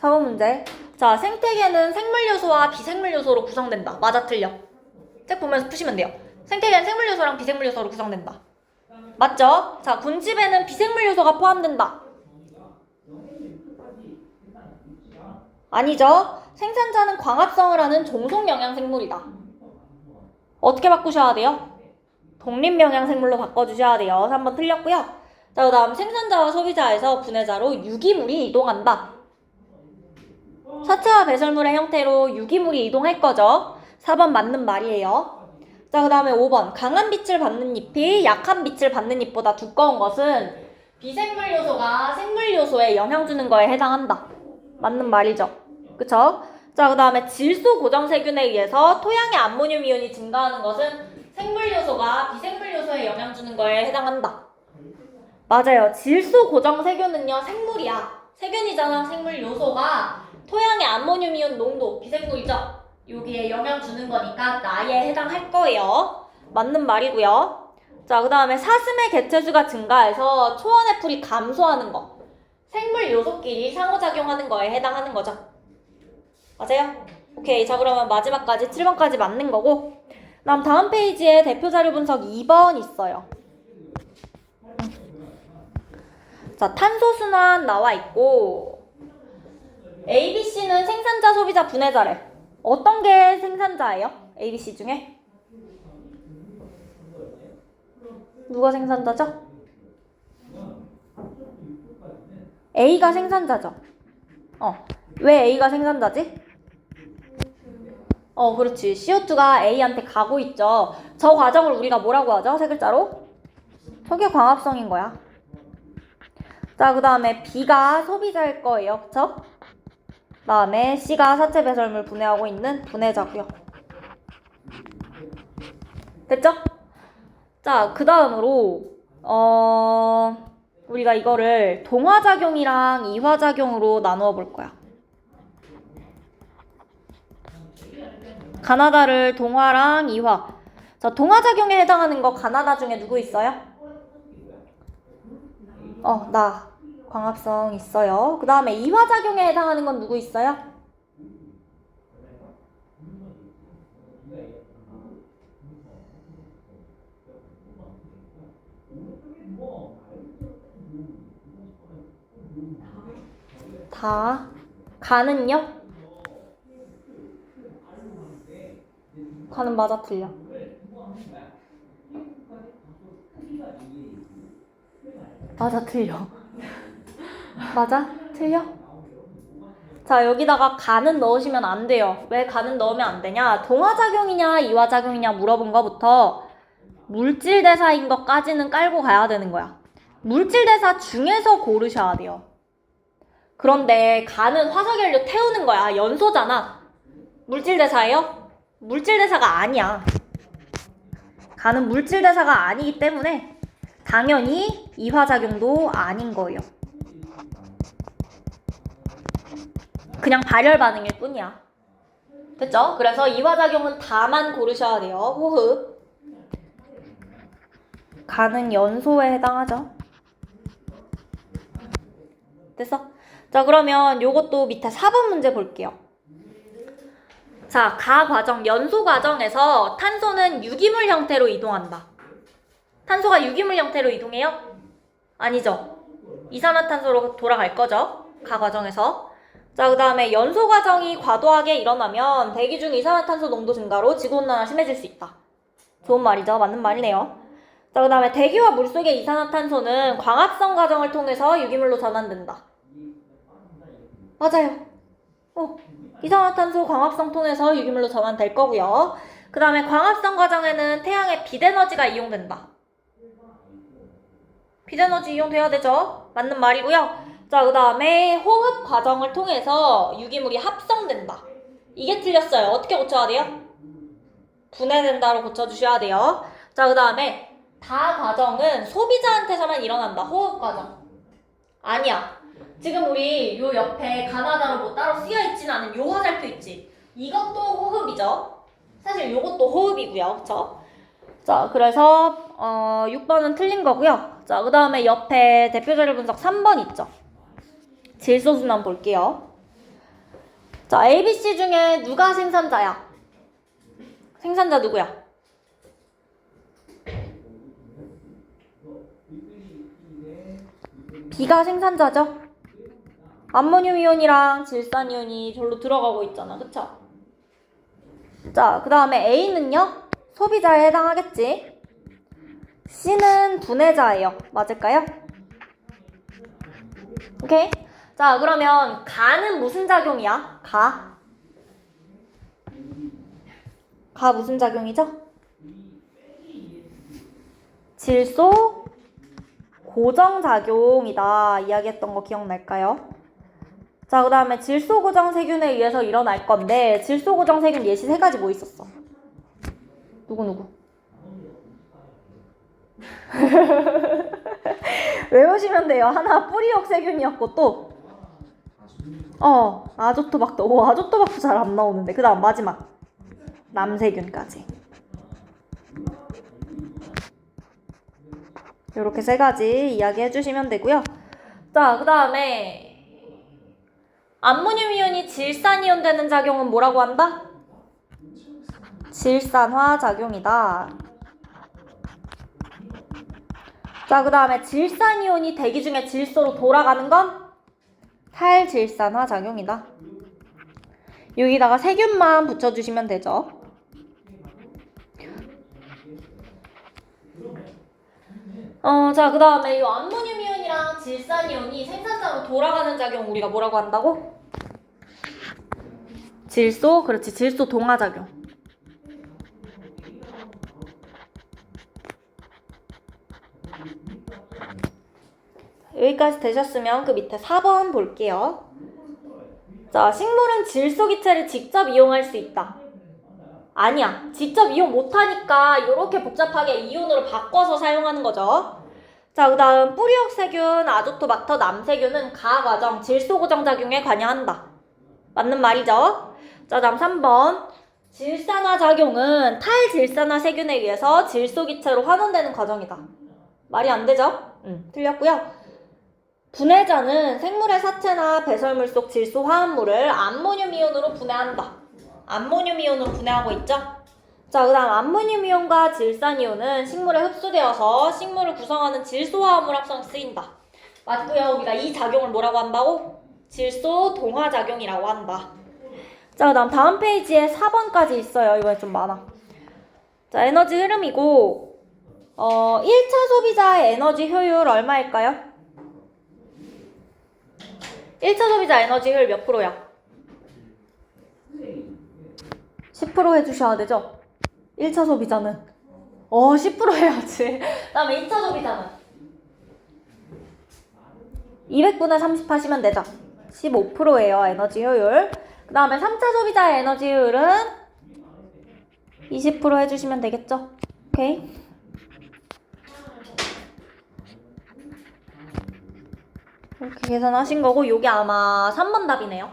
4번 문제. 자, 생태계는 생물 요소와 비생물 요소로 구성된다. 맞아, 틀려? 책 보면서 푸시면 돼요. 생태계는 생물 요소랑 비생물 요소로 구성된다. 맞죠? 자, 군집에는 비생물 요소가 포함된다. 아니죠? 생산자는 광합성을 하는 종속 영양 생물이다. 어떻게 바꾸셔야 돼요? 독립 영양 생물로 바꿔주셔야 돼요. 3번 틀렸고요. 자, 그 다음 생산자와 소비자에서 분해자로 유기물이 이동한다. 사체화 배설물의 형태로 유기물이 이동할 거죠. 4번 맞는 말이에요. 자, 그 다음에 5번. 강한 빛을 받는 잎이 약한 빛을 받는 잎보다 두꺼운 것은 비생물 요소가 생물 요소에 영향 주는 거에 해당한다. 맞는 말이죠. 그쵸? 자, 그 다음에 질소 고정 세균에 의해서 토양의 암모늄 이온이 증가하는 것은 생물 요소가 비생물 요소에 영향 주는 거에 해당한다. 맞아요. 질소 고정 세균은요, 생물이야. 세균이잖아. 생물 요소가 토양의 암모늄 이온 농도, 비생물이죠. 여기에 영향 주는 거니까 나에 해당할 거예요. 맞는 말이고요. 자, 그 다음에 사슴의 개체수가 증가해서 초원의 풀이 감소하는 거. 생물 요소끼리 상호작용하는 거에 해당하는 거죠. 맞아요? 오케이. 자, 그러면 마지막까지 7번까지 맞는 거고, 다음 페이지에 대표자료 분석 2번 있어요. 자, 탄소순환 나와 있고, ABC는 생산자, 소비자, 분해자래. 어떤 게 생산자예요? ABC 중에? 누가 생산자죠? A가 생산자죠. 왜 A가 생산자지? 그렇지. CO2가 A한테 가고 있죠. 저 과정을 우리가 뭐라고 하죠? 세 글자로? 석유광합성인 거야. 자, 그 다음에 B가 소비자일 거예요. 그쵸? 그 다음에 C가 사체 배설물 분해하고 있는 분해자고요. 됐죠? 자, 그 다음으로 우리가 이거를 동화작용이랑 이화작용으로 나누어 볼 거야. 가나다를 동화랑 이화. 자, 동화작용에 해당하는 거 가나다 중에 누구 있어요? 나 광합성 있어요. 그 다음에 이화작용에 해당하는 건 누구 있어요? 다. 가는요? 가는 맞아, 틀려? 맞아, 틀려? 맞아? 틀려? 자, 여기다가 가는 넣으시면 안 돼요. 왜 가는 넣으면 안 되냐? 동화작용이냐 이화작용이냐 물어본 거부터 물질대사인 것까지는 깔고 가야 되는 거야. 물질대사 중에서 고르셔야 돼요. 그런데 가는 화석연료 태우는 거야. 연소잖아. 물질대사예요? 물질대사가 아니야. 가는 물질대사가 아니기 때문에 당연히 이화작용도 아닌 거예요. 그냥 발열 반응일 뿐이야. 됐죠? 그래서 이화작용은 다만 고르셔야 돼요. 호흡. 가는 연소에 해당하죠. 됐어? 자, 그러면 요것도 밑에 4번 문제 볼게요. 자, 가 과정, 연소 과정에서 탄소는 유기물 형태로 이동한다. 탄소가 유기물 형태로 이동해요? 아니죠. 이산화탄소로 돌아갈 거죠. 가 과정에서. 자, 그 다음에 연소 과정이 과도하게 일어나면 대기 중 이산화탄소 농도 증가로 지구온난화 심해질 수 있다. 좋은 말이죠. 맞는 말이네요. 자, 그 다음에 대기와 물속의 이산화탄소는 광합성 과정을 통해서 유기물로 전환된다. 맞아요. 이산화탄소 광합성 통해서 유기물로 전환될 거고요. 그 다음에 광합성 과정에는 태양의 빛에너지가 이용된다. 빛에너지 이용돼야 되죠. 맞는 말이고요. 자, 그 다음에 호흡 과정을 통해서 유기물이 합성된다. 이게 틀렸어요. 어떻게 고쳐야 돼요? 분해된다로 고쳐주셔야 돼요. 자, 그 다음에 다 과정은 소비자한테서만 일어난다. 호흡 과정. 아니야. 지금 우리 요 옆에 가나다로 뭐 따로 쓰여있지는 않은 요 화살표 있지. 이것도 호흡이죠. 사실 요것도 호흡이고요. 그쵸? 자, 그래서 6번은 틀린 거고요. 자, 그 다음에 옆에 대표자료 분석 3번 있죠. 질소순환 볼게요. 자, ABC 중에 누가 생산자야? 생산자 누구야? B가 생산자죠? 암모늄 이온이랑 질산 이온이 절로 들어가고 있잖아. 그쵸? 자, 그 다음에 A는요? 소비자에 해당하겠지? C는 분해자예요. 맞을까요? 오케이? 자, 그러면 가는 무슨 작용이야? 가 무슨 작용이죠? 질소 고정작용이다. 이야기했던 거 기억날까요? 자, 그 다음에 질소 고정 세균에 의해서 일어날 건데 질소 고정 세균 예시 3가지 뭐 있었어? 누구? 외우시면 돼요. 하나 뿌리옥 세균이었고 또 아조토박터. 아조토박터 잘 안 나오는데. 그 다음 마지막 남세균까지. 요렇게 3가지 이야기 해주시면 되고요. 자, 그 다음에 암모늄 이온이 질산이온 되는 작용은 뭐라고 한다? 질산화 작용이다. 자, 그 다음에 질산이온이 대기 중에 질소로 돌아가는 건 탈질산화 작용이다. 여기다가 세균만 붙여주시면 되죠. 자, 그 다음에 이 암모늄 이온이랑 질산 이온이 생산자로 돌아가는 작용 우리가 뭐라고 한다고? 그렇지. 질소 동화 작용. 여기까지 되셨으면 그 밑에 4번 볼게요. 자, 식물은 질소 기체를 직접 이용할 수 있다. 아니야. 직접 이용 못하니까 이렇게 복잡하게 이온으로 바꿔서 사용하는 거죠. 자, 그 다음 뿌리옥 세균, 아조토박터, 남세균은 가 과정, 질소 고정 작용에 관여한다. 맞는 말이죠. 자, 다음 3번. 질산화 작용은 탈질산화 세균에 의해서 질소 기체로 환원되는 과정이다. 말이 안 되죠? 틀렸고요. 분해자는 생물의 사체나 배설물 속 질소 화합물을 암모늄 이온으로 분해한다. 암모늄 이온으로 분해하고 있죠? 자, 그 다음 암모늄 이온과 질산 이온은 식물에 흡수되어서 식물을 구성하는 질소 화합물 합성에 쓰인다. 맞고요. 우리가 이 작용을 뭐라고 한다고? 질소 동화 작용이라고 한다. 자, 그 다음 페이지에 4번까지 있어요. 이번에 좀 많아. 자, 에너지 흐름이고 1차 소비자의 에너지 효율 얼마일까요? 1차 소비자 에너지 효율 몇 프로야? 10% 해주셔야 되죠? 1차 소비자는 10% 해야지. 그 다음에 2차 소비자는 200분의 30 하시면 되죠? 15%예요 에너지 효율. 그 다음에 3차 소비자의 에너지 효율은 20% 해주시면 되겠죠? 오케이. 이렇게 계산하신 거고 요게 아마 3번 답이네요.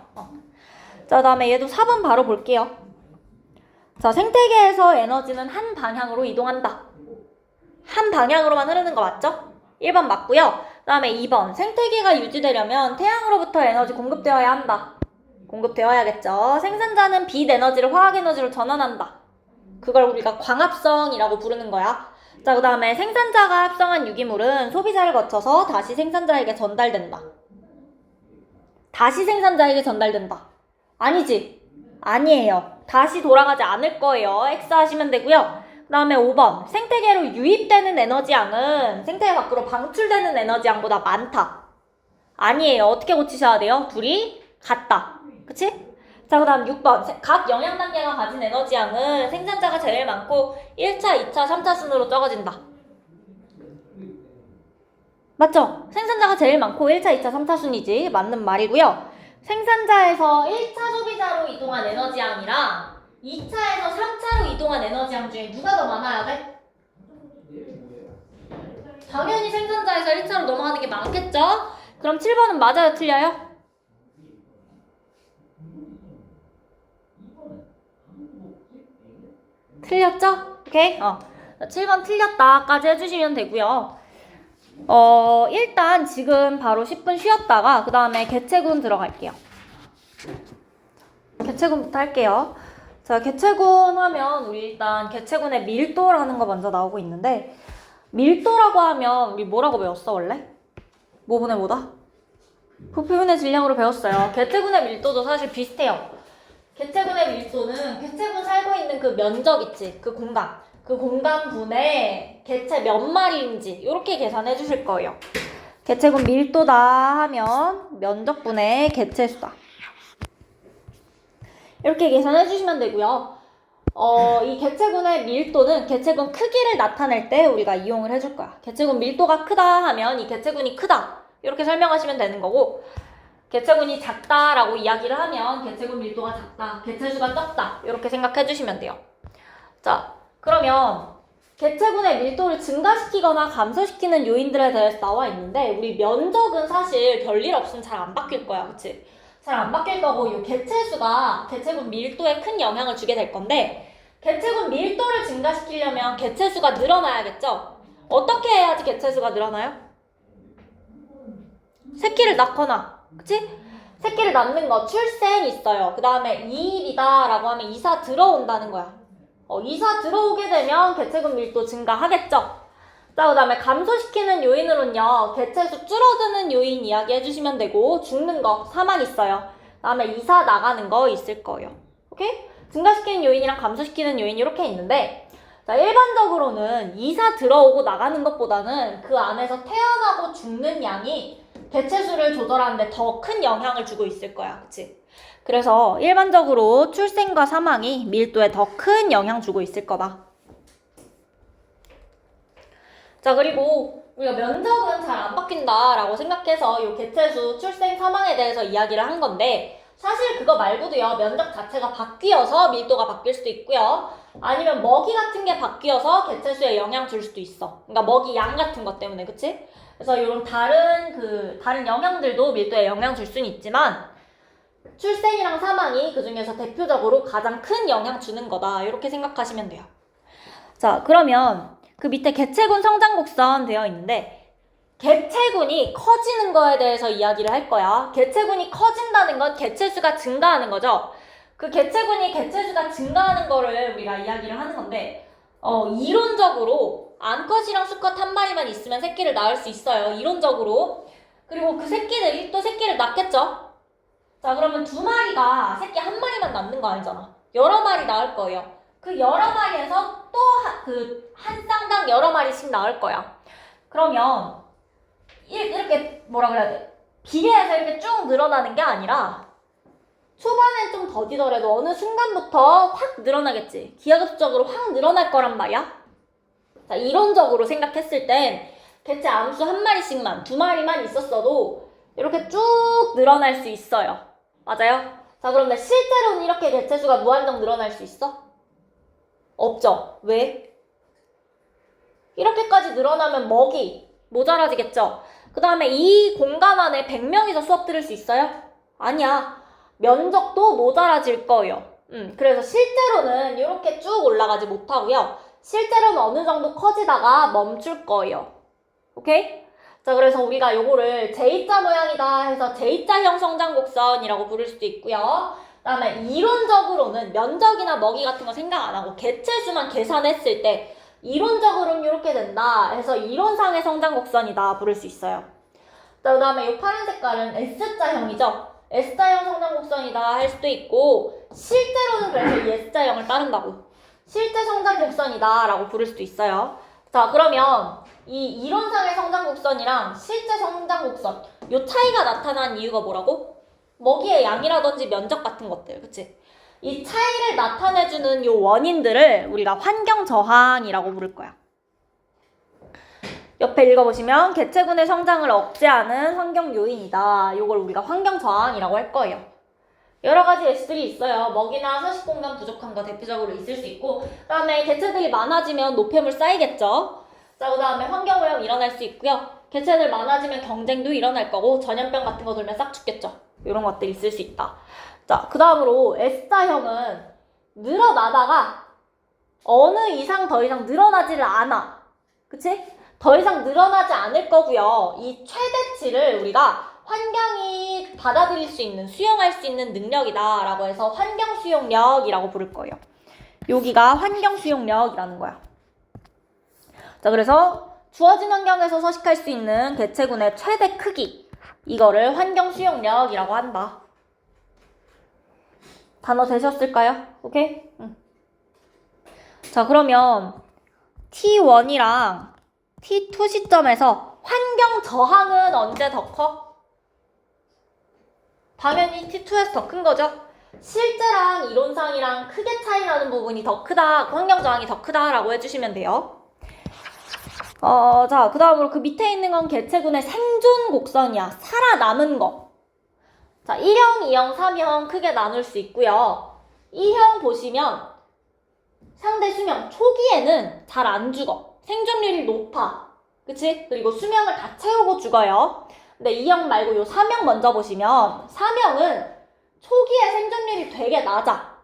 자, 그 다음에 얘도 4번 바로 볼게요. 자, 생태계에서 에너지는 한 방향으로 이동한다. 한 방향으로만 흐르는 거 맞죠? 1번 맞고요. 그 다음에 2번. 생태계가 유지되려면 태양으로부터 에너지 공급되어야 한다. 공급되어야겠죠. 생산자는 빛 에너지를 화학 에너지로 전환한다. 그걸 우리가 광합성이라고 부르는 거야. 자, 그 다음에 생산자가 합성한 유기물은 소비자를 거쳐서 다시 생산자에게 전달된다. 다시 생산자에게 전달된다. 아니지? 아니에요. 다시 돌아가지 않을 거예요. X 하시면 되고요. 그 다음에 5번. 생태계로 유입되는 에너지양은 생태계 밖으로 방출되는 에너지양보다 많다. 아니에요. 어떻게 고치셔야 돼요? 둘이 같다. 그치? 자, 그 다음 6번. 각 영양 단계가 가진 에너지양은 생산자가 제일 많고 1차, 2차, 3차 순으로 적어진다. 맞죠? 생산자가 제일 많고 1차, 2차, 3차 순이지. 맞는 말이고요. 생산자에서 1차 소비자로 이동한 에너지양이랑 2차에서 3차로 이동한 에너지양 중에 누가 더 많아야 돼? 당연히 생산자에서 1차로 넘어가는 게 많겠죠? 그럼 7번은 맞아요? 틀려요? 틀렸죠? 오케이? 7번 틀렸다까지 해주시면 되고요. 일단 지금 바로 10분 쉬었다가 그 다음에 개체군 들어갈게요. 개체군부터 할게요. 자, 개체군 하면 우리 일단 개체군의 밀도라는 거 먼저 나오고 있는데 밀도라고 하면 우리 뭐라고 배웠어 원래? 뭐분의 뭐다? 부피분의 질량으로 배웠어요. 개체군의 밀도도 사실 비슷해요. 개체군의 밀도는 개체군 살고 있는 그 면적 있지? 그 공간분의 개체 몇 마리인지 이렇게 계산해 주실 거예요. 개체군 밀도다 하면 면적분의 개체수다. 이렇게 계산해 주시면 되고요. 이 개체군의 밀도는 개체군 크기를 나타낼 때 우리가 이용을 해줄 거야. 개체군 밀도가 크다 하면 이 개체군이 크다. 이렇게 설명하시면 되는 거고, 개체군이 작다라고 이야기를 하면 개체군 밀도가 작다, 개체수가 적다. 이렇게 생각해 주시면 돼요. 자, 그러면 개체군의 밀도를 증가시키거나 감소시키는 요인들에 대해서 나와 있는데 우리 면적은 사실 별일 없으면 잘 안 바뀔 거야. 그치? 잘 안 바뀔 거고 이 개체수가 개체군 밀도에 큰 영향을 주게 될 건데 개체군 밀도를 증가시키려면 개체수가 늘어나야겠죠? 어떻게 해야지 개체수가 늘어나요? 새끼를 낳거나, 그치? 새끼를 낳는 거 출생 있어요. 그 다음에 이입이다 라고 하면 이사 들어온다는 거야. 이사 들어오게 되면 개체군 밀도 증가하겠죠? 자, 그 다음에 감소시키는 요인으로는요, 개체수 줄어드는 요인 이야기 해주시면 되고, 죽는 거, 사망 있어요. 그 다음에 이사 나가는 거 있을 거예요. 오케이? 증가시키는 요인이랑 감소시키는 요인 이렇게 있는데, 자, 일반적으로는 이사 들어오고 나가는 것보다는 그 안에서 태어나고 죽는 양이 개체수를 조절하는데 더 큰 영향을 주고 있을 거야. 그치? 그래서 일반적으로 출생과 사망이 밀도에 더 큰 영향 주고 있을 거다. 자, 그리고 우리가 면적은 잘 안 바뀐다라고 생각해서 이 개체수, 출생, 사망에 대해서 이야기를 한 건데 사실 그거 말고도요, 면적 자체가 바뀌어서 밀도가 바뀔 수도 있고요. 아니면 먹이 같은 게 바뀌어서 개체수에 영향 줄 수도 있어. 그러니까 먹이 양 같은 것 때문에, 그치? 그래서 이런 다른 영향들도 밀도에 영향 줄 수는 있지만 출생이랑 사망이 그 중에서 대표적으로 가장 큰 영향 주는 거다. 이렇게 생각하시면 돼요. 자, 그러면 그 밑에 개체군 성장 곡선 되어 있는데 개체군이 커지는 거에 대해서 이야기를 할 거야. 개체군이 커진다는 건 개체수가 증가하는 거죠. 그 개체수가 증가하는 거를 우리가 이야기를 하는 건데 이론적으로 암컷이랑 수컷 한 마리만 있으면 새끼를 낳을 수 있어요. 이론적으로. 그리고 그 새끼들이 또 새끼를 낳겠죠. 자, 그러면 두 마리가 새끼 한 마리만 낳는 거 아니잖아. 여러 마리 낳을 거예요. 그 여러 마리에서 또 한 쌍당 여러 마리씩 낳을 거야. 그러면 이렇게 뭐라 그래야 돼? 비례해서 이렇게 쭉 늘어나는 게 아니라 초반엔 좀 더디더라도 어느 순간부터 확 늘어나겠지. 기하급수적으로 확 늘어날 거란 말이야. 자, 이론적으로 생각했을 땐 개체 암수 한 마리씩만, 두 마리만 있었어도 이렇게 쭉 늘어날 수 있어요. 맞아요? 자, 그런데 실제로는 이렇게 개체수가 무한정 늘어날 수 있어? 없죠. 왜? 이렇게까지 늘어나면 먹이 모자라지겠죠? 그 다음에 이 공간 안에 100명이서 수업 들을 수 있어요? 아니야. 면적도 모자라질 거예요. 그래서 실제로는 이렇게 쭉 올라가지 못하고요. 실제로는 어느 정도 커지다가 멈출 거예요. 오케이? 자, 그래서 우리가 요거를 J자 모양이다 해서 J자형 성장곡선이라고 부를 수도 있고요. 그 다음에 이론적으로는 면적이나 먹이 같은 거 생각 안 하고 개체수만 계산했을 때 이론적으로는 이렇게 된다 해서 이론상의 성장 곡선이다 부를 수 있어요. 자, 그 다음에 이 파란 색깔은 S자형이죠. S자형 성장 곡선이다 할 수도 있고 실제로는 그래서 이 S자형을 따른다고 실제 성장 곡선이다 라고 부를 수도 있어요. 자, 그러면 이 이론상의 성장 곡선이랑 실제 성장 곡선 요 차이가 나타난 이유가 뭐라고? 먹이의 양이라든지 면적 같은 것들, 그치? 이 차이를 나타내주는 요 원인들을 우리가 환경 저항이라고 부를 거야. 옆에 읽어보시면 개체군의 성장을 억제하는 환경 요인이다. 요걸 우리가 환경 저항이라고 할 거예요. 여러 가지 예시들이 있어요. 먹이나 서식 공간 부족한 거 대표적으로 있을 수 있고, 그 다음에 개체들이 많아지면 노폐물 쌓이겠죠. 자, 그 다음에 환경 오염 일어날 수 있고요. 개체들 많아지면 경쟁도 일어날 거고, 전염병 같은 거 돌면 싹 죽겠죠. 이런 것들이 있을 수 있다. 자, 그 다음으로 S자형은 늘어나다가 어느 이상 더 이상 늘어나지를 않아. 그치? 더 이상 늘어나지 않을 거고요. 이 최대치를 우리가 환경이 받아들일 수 있는, 수용할 수 있는 능력이다 라고 해서 환경 수용력이라고 부를 거예요. 여기가 환경 수용력이라는 거야. 자, 그래서 주어진 환경에서 서식할 수 있는 개체군의 최대 크기, 이거를 환경 수용력이라고 한다. 단어 되셨을까요? 오케이? 자, 그러면 T1이랑 T2 시점에서 환경 저항은 언제 더 커? 당연히 T2에서 더 큰 거죠? 실제랑 이론상이랑 크게 차이 나는 부분이 더 크다, 환경 저항이 더 크다라고 해주시면 돼요. 자, 그 다음으로 그 밑에 있는 건 개체군의 생존 곡선이야. 살아남은 거. 자, 1형, 2형, 3형 크게 나눌 수 있고요. 2형 보시면 상대 수명, 초기에는 잘 안 죽어. 생존율이 높아. 그치? 그리고 수명을 다 채우고 죽어요. 근데 2형 말고 요 3형 먼저 보시면 3형은 초기에 생존율이 되게 낮아.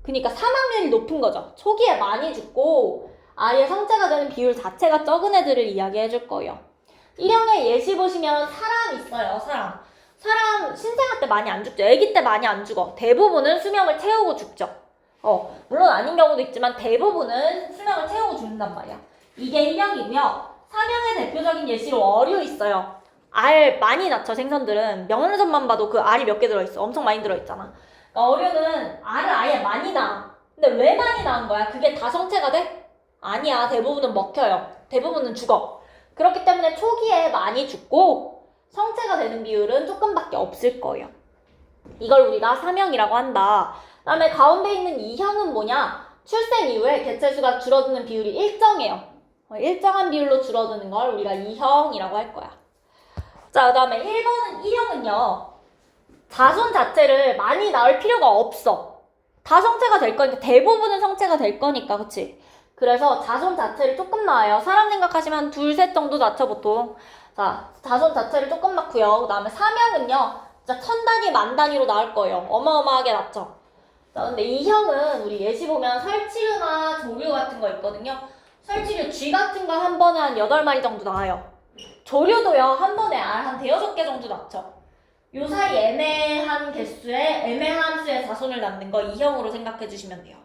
그러니까 사망률이 높은 거죠. 초기에 많이 죽고 아예 성체가 되는 비율 자체가 적은 애들을 이야기해 줄 거예요. 1형의 예시 보시면 사람 있어요. 사람 신생아 때 많이 안 죽죠. 아기 때 많이 안 죽어. 대부분은 수명을 채우고 죽죠. 물론 아닌 경우도 있지만 대부분은 수명을 채우고 죽는단 말이야. 이게 1형이고요. 3형의 대표적인 예시로 어류 있어요. 알 많이 낳죠. 생선들은 명륜젓만 봐도 그 알이 몇 개 들어있어. 엄청 많이 들어있잖아. 그러니까 어류는 알을 아예 많이 낳아. 근데 왜 많이 낳은 거야? 그게 다 성체가 돼? 아니야. 대부분은 먹혀요. 대부분은 죽어. 그렇기 때문에 초기에 많이 죽고 성체가 되는 비율은 조금밖에 없을 거예요. 이걸 우리가 3형이라고 한다. 그 다음에 가운데 있는 2형은 뭐냐? 출생 이후에 개체수가 줄어드는 비율이 일정해요. 일정한 비율로 줄어드는 걸 우리가 2형이라고 할 거야. 자, 그 다음에 1형은요. 자손 자체를 많이 낳을 필요가 없어. 다 성체가 될 거니까, 대부분은 성체가 될 거니까, 그치? 그래서 자손 자체를 조금 낳아요. 사람 생각하시면 둘, 셋 정도 낳죠, 보통. 자, 자손 자체를 조금 낳고요. 그 다음에 3형은요. 진짜 1000단위, 만 단위로 낳을 거예요. 어마어마하게 낳죠. 자, 근데 2형은 우리 예시 보면 설치류나 조류 같은 거 있거든요. 설치류 쥐 같은 거 한 번에 한 8마리 정도 낳아요. 조류도요, 한 번에 알 한 5-6개 정도 낳죠. 요 사이 애매한 수의 자손을 낳는 거 2형으로 생각해 주시면 돼요.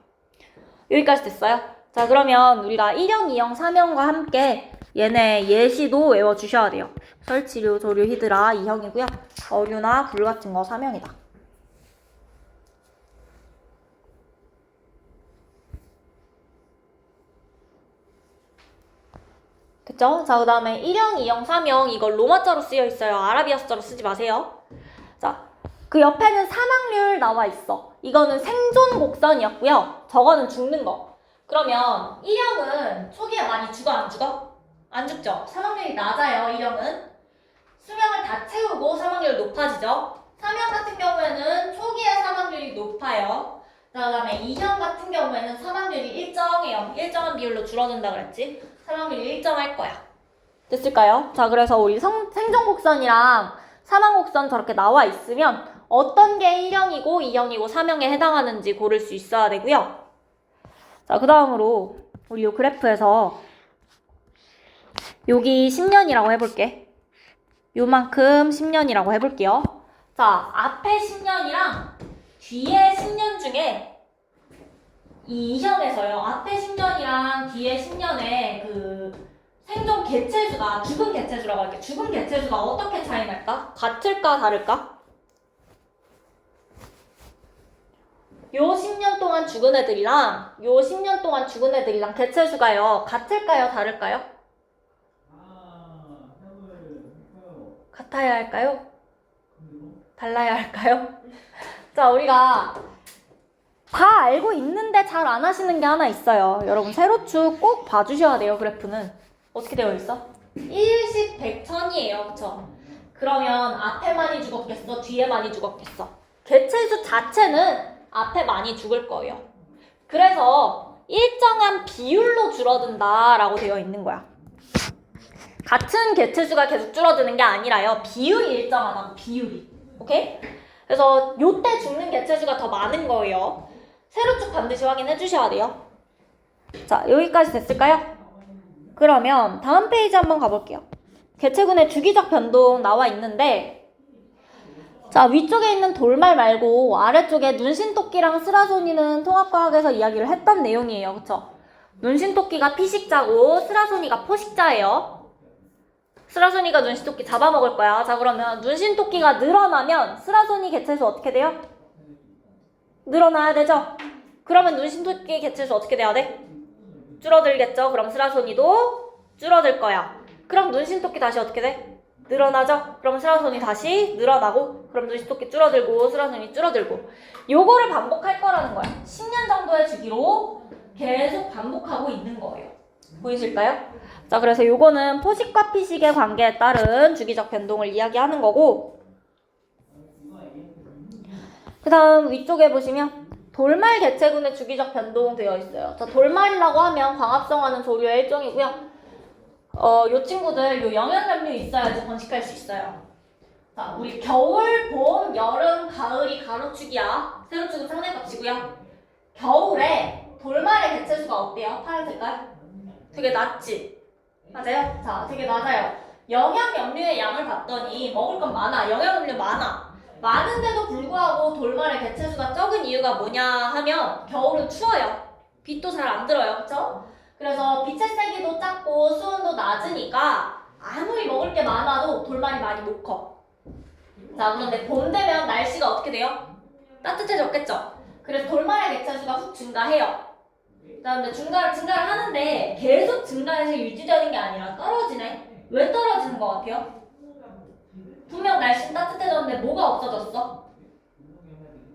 여기까지 됐어요? 자, 그러면 우리가 1형, 2형, 3형과 함께 얘네 예시도 외워주셔야 돼요. 설치류, 조류, 히드라 2형이고요. 어류나 굴 같은 거 3형이다. 됐죠? 자, 그 다음에 1형, 2형, 3형 이거 로마자로 쓰여 있어요. 아라비아 숫자로 쓰지 마세요. 자, 그 옆에는 사망률 나와 있어. 이거는 생존 곡선이었고요. 저거는 죽는 거. 그러면 1형은 초기에 많이 죽어, 안 죽어? 안 죽죠? 사망률이 낮아요, 1형은. 수명을 다 채우고 사망률이 높아지죠. 3형 같은 경우에는 초기에 사망률이 높아요. 그 다음에 2형 같은 경우에는 사망률이 일정해요. 일정한 비율로 줄어든다 그랬지? 사망률이 일정할 거야. 됐을까요? 자, 그래서 우리 생존 곡선이랑 사망 곡선 저렇게 나와 있으면 어떤 게 1형이고 2형이고 3형에 해당하는지 고를 수 있어야 되고요. 자, 그 다음으로 우리 이 그래프에서 여기 10년이라고 해볼게. 요만큼 10년이라고 해볼게요. 자, 앞에 10년이랑 뒤에 10년 중에 이 이형에서요. 앞에 10년이랑 뒤에 10년의 그 생존 개체수가 죽은 개체수라고 할게요. 죽은 개체수가 어떻게 차이 날까? 같을까 다를까? 요 10년 동안 죽은 애들이랑 요 10년 동안 죽은 애들이랑 개체수가요. 같을까요? 다를까요? 같아야 할까요? 달라야 할까요? 자, 우리가 다 알고 있는데 잘 안 하시는 게 하나 있어요. 여러분 세로축 꼭 봐주셔야 돼요. 그래프는 어떻게 되어 있어? 1십 100천이에요. 그쵸? 그러면 앞에 많이 죽었겠어? 뒤에 많이 죽었겠어? 개체수 자체는 앞에 많이 죽을 거예요. 그래서 일정한 비율로 줄어든다 라고 되어 있는 거야. 같은 개체수가 계속 줄어드는 게 아니라요. 비율이 일정하다고, 비율이. 오케이? 그래서 요때 죽는 개체수가 더 많은 거예요. 세로축 반드시 확인해 주셔야 돼요. 자, 여기까지 됐을까요? 그러면 다음 페이지 한번 가볼게요. 개체군의 주기적 변동 나와 있는데, 자, 위쪽에 있는 돌말 말고 아래쪽에 눈신토끼랑 스라소니는 통합과학에서 이야기를 했던 내용이에요. 그쵸? 눈신토끼가 피식자고 스라소니가 포식자예요. 스라소니가 눈신토끼 잡아먹을 거야. 자, 그러면 눈신토끼가 늘어나면 스라소니 개체수 어떻게 돼요? 늘어나야 되죠? 그러면 눈신토끼 개체수 어떻게 돼야 돼? 줄어들겠죠? 그럼 스라소니도 줄어들 거야. 그럼 눈신토끼 다시 어떻게 돼? 늘어나죠? 그럼 스라소니 다시 늘어나고, 그럼 눈신토끼 줄어들고 스라소니 줄어들고, 요거를 반복할 거라는 거야. 10년 정도의 주기로 계속 반복하고 있는 거예요. 보이실까요? 자, 그래서 요거는 포식과 피식의 관계에 따른 주기적 변동을 이야기하는 거고, 그 다음 위쪽에 보시면 돌말 개체군의 주기적 변동 되어 있어요. 자, 돌말이라고 하면 광합성하는 조류의 일종이고요. 요 친구들 요 영양염류 있어야지 번식할 수 있어요. 자, 우리 겨울, 봄, 여름, 가을이 가로축이야. 세로축은 상대값이고요. 겨울에 돌말의 개체수가 어때요? 파란 색깔? 되게 낮지? 맞아요? 자, 되게 낮아요. 영양염류의 양을 봤더니 먹을 건 많아. 영양염류 많아. 많은데도 불구하고 돌말의 개체수가 적은 이유가 뭐냐 하면 겨울은 추워요. 빛도 잘 안 들어요. 그쵸? 그래서 빛의 세기도 작고 수온도 낮으니까 아무리 먹을 게 많아도 돌말이 많이 못 커. 자, 그런데 봄 되면 날씨가 어떻게 돼요? 따뜻해졌겠죠? 그래서 돌말의 개체수가 훅 증가해요. 그다음에 증가를 하는데 계속 증가해서 유지되는 게 아니라 떨어지네. 왜 떨어지는 것 같아요? 분명 날씨는 따뜻해졌는데 뭐가 없어졌어?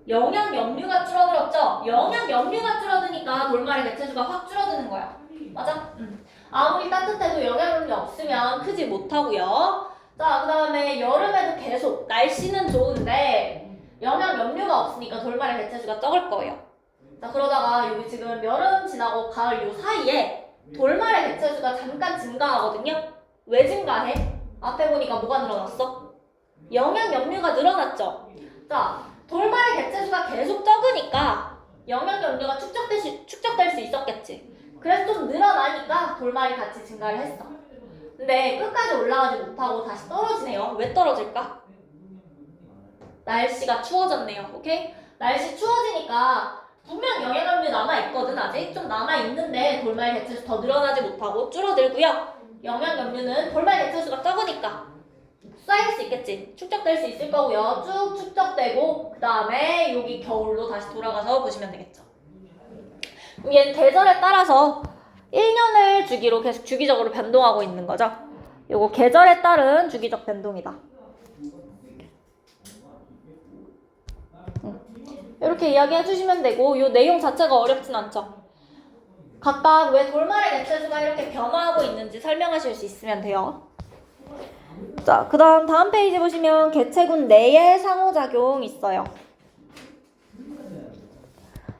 영양염류가 줄어들었죠? 영양염류가 줄어드니까 돌말의 개체수가 확 줄어드는 거야. 맞아? 아무리 따뜻해도 영양염류 없으면 크지 못하고요. 자, 그 다음에 여름에도 계속 날씨는 좋은데 영양염류가 없으니까 돌말의 개체수가 적을 거예요. 자, 그러다가 여기 지금 여름 지나고 가을 요 사이에 돌말의 개체수가 잠깐 증가하거든요. 왜 증가해? 앞에 보니까 뭐가 늘어났어? 영양염류가 늘어났죠. 자, 돌말의 개체수가 계속 적으니까 영양염류가 축적될 수 있었겠지. 그래서 좀 늘어나니까 돌말이 같이 증가를 했어. 근데 끝까지 올라가지 못하고 다시 떨어지네요. 왜 떨어질까? 날씨가 추워졌네요. 오케이? 날씨 추워지니까 분명 영양염류 남아있거든. 아직 좀 남아있는데 돌말 개체수 더 늘어나지 못하고 줄어들고요. 영양염류는 돌말 개체수가 적으니까 쌓일 수 있겠지. 축적될 수 있을 거고요. 쭉 축적되고 그 다음에 여기 겨울로 다시 돌아가서 보시면 되겠죠. 얘는 계절에 따라서 1년을 주기로 계속 주기적으로 변동하고 있는 거죠. 요거 계절에 따른 주기적 변동이다. 이렇게 이야기해 주시면 되고, 요 내용 자체가 어렵진 않죠. 각각 왜 돌말의 개체수가 이렇게 변화하고 있는지 설명하실 수 있으면 돼요. 자, 그 다음 페이지 보시면 개체군 내의 상호작용 있어요.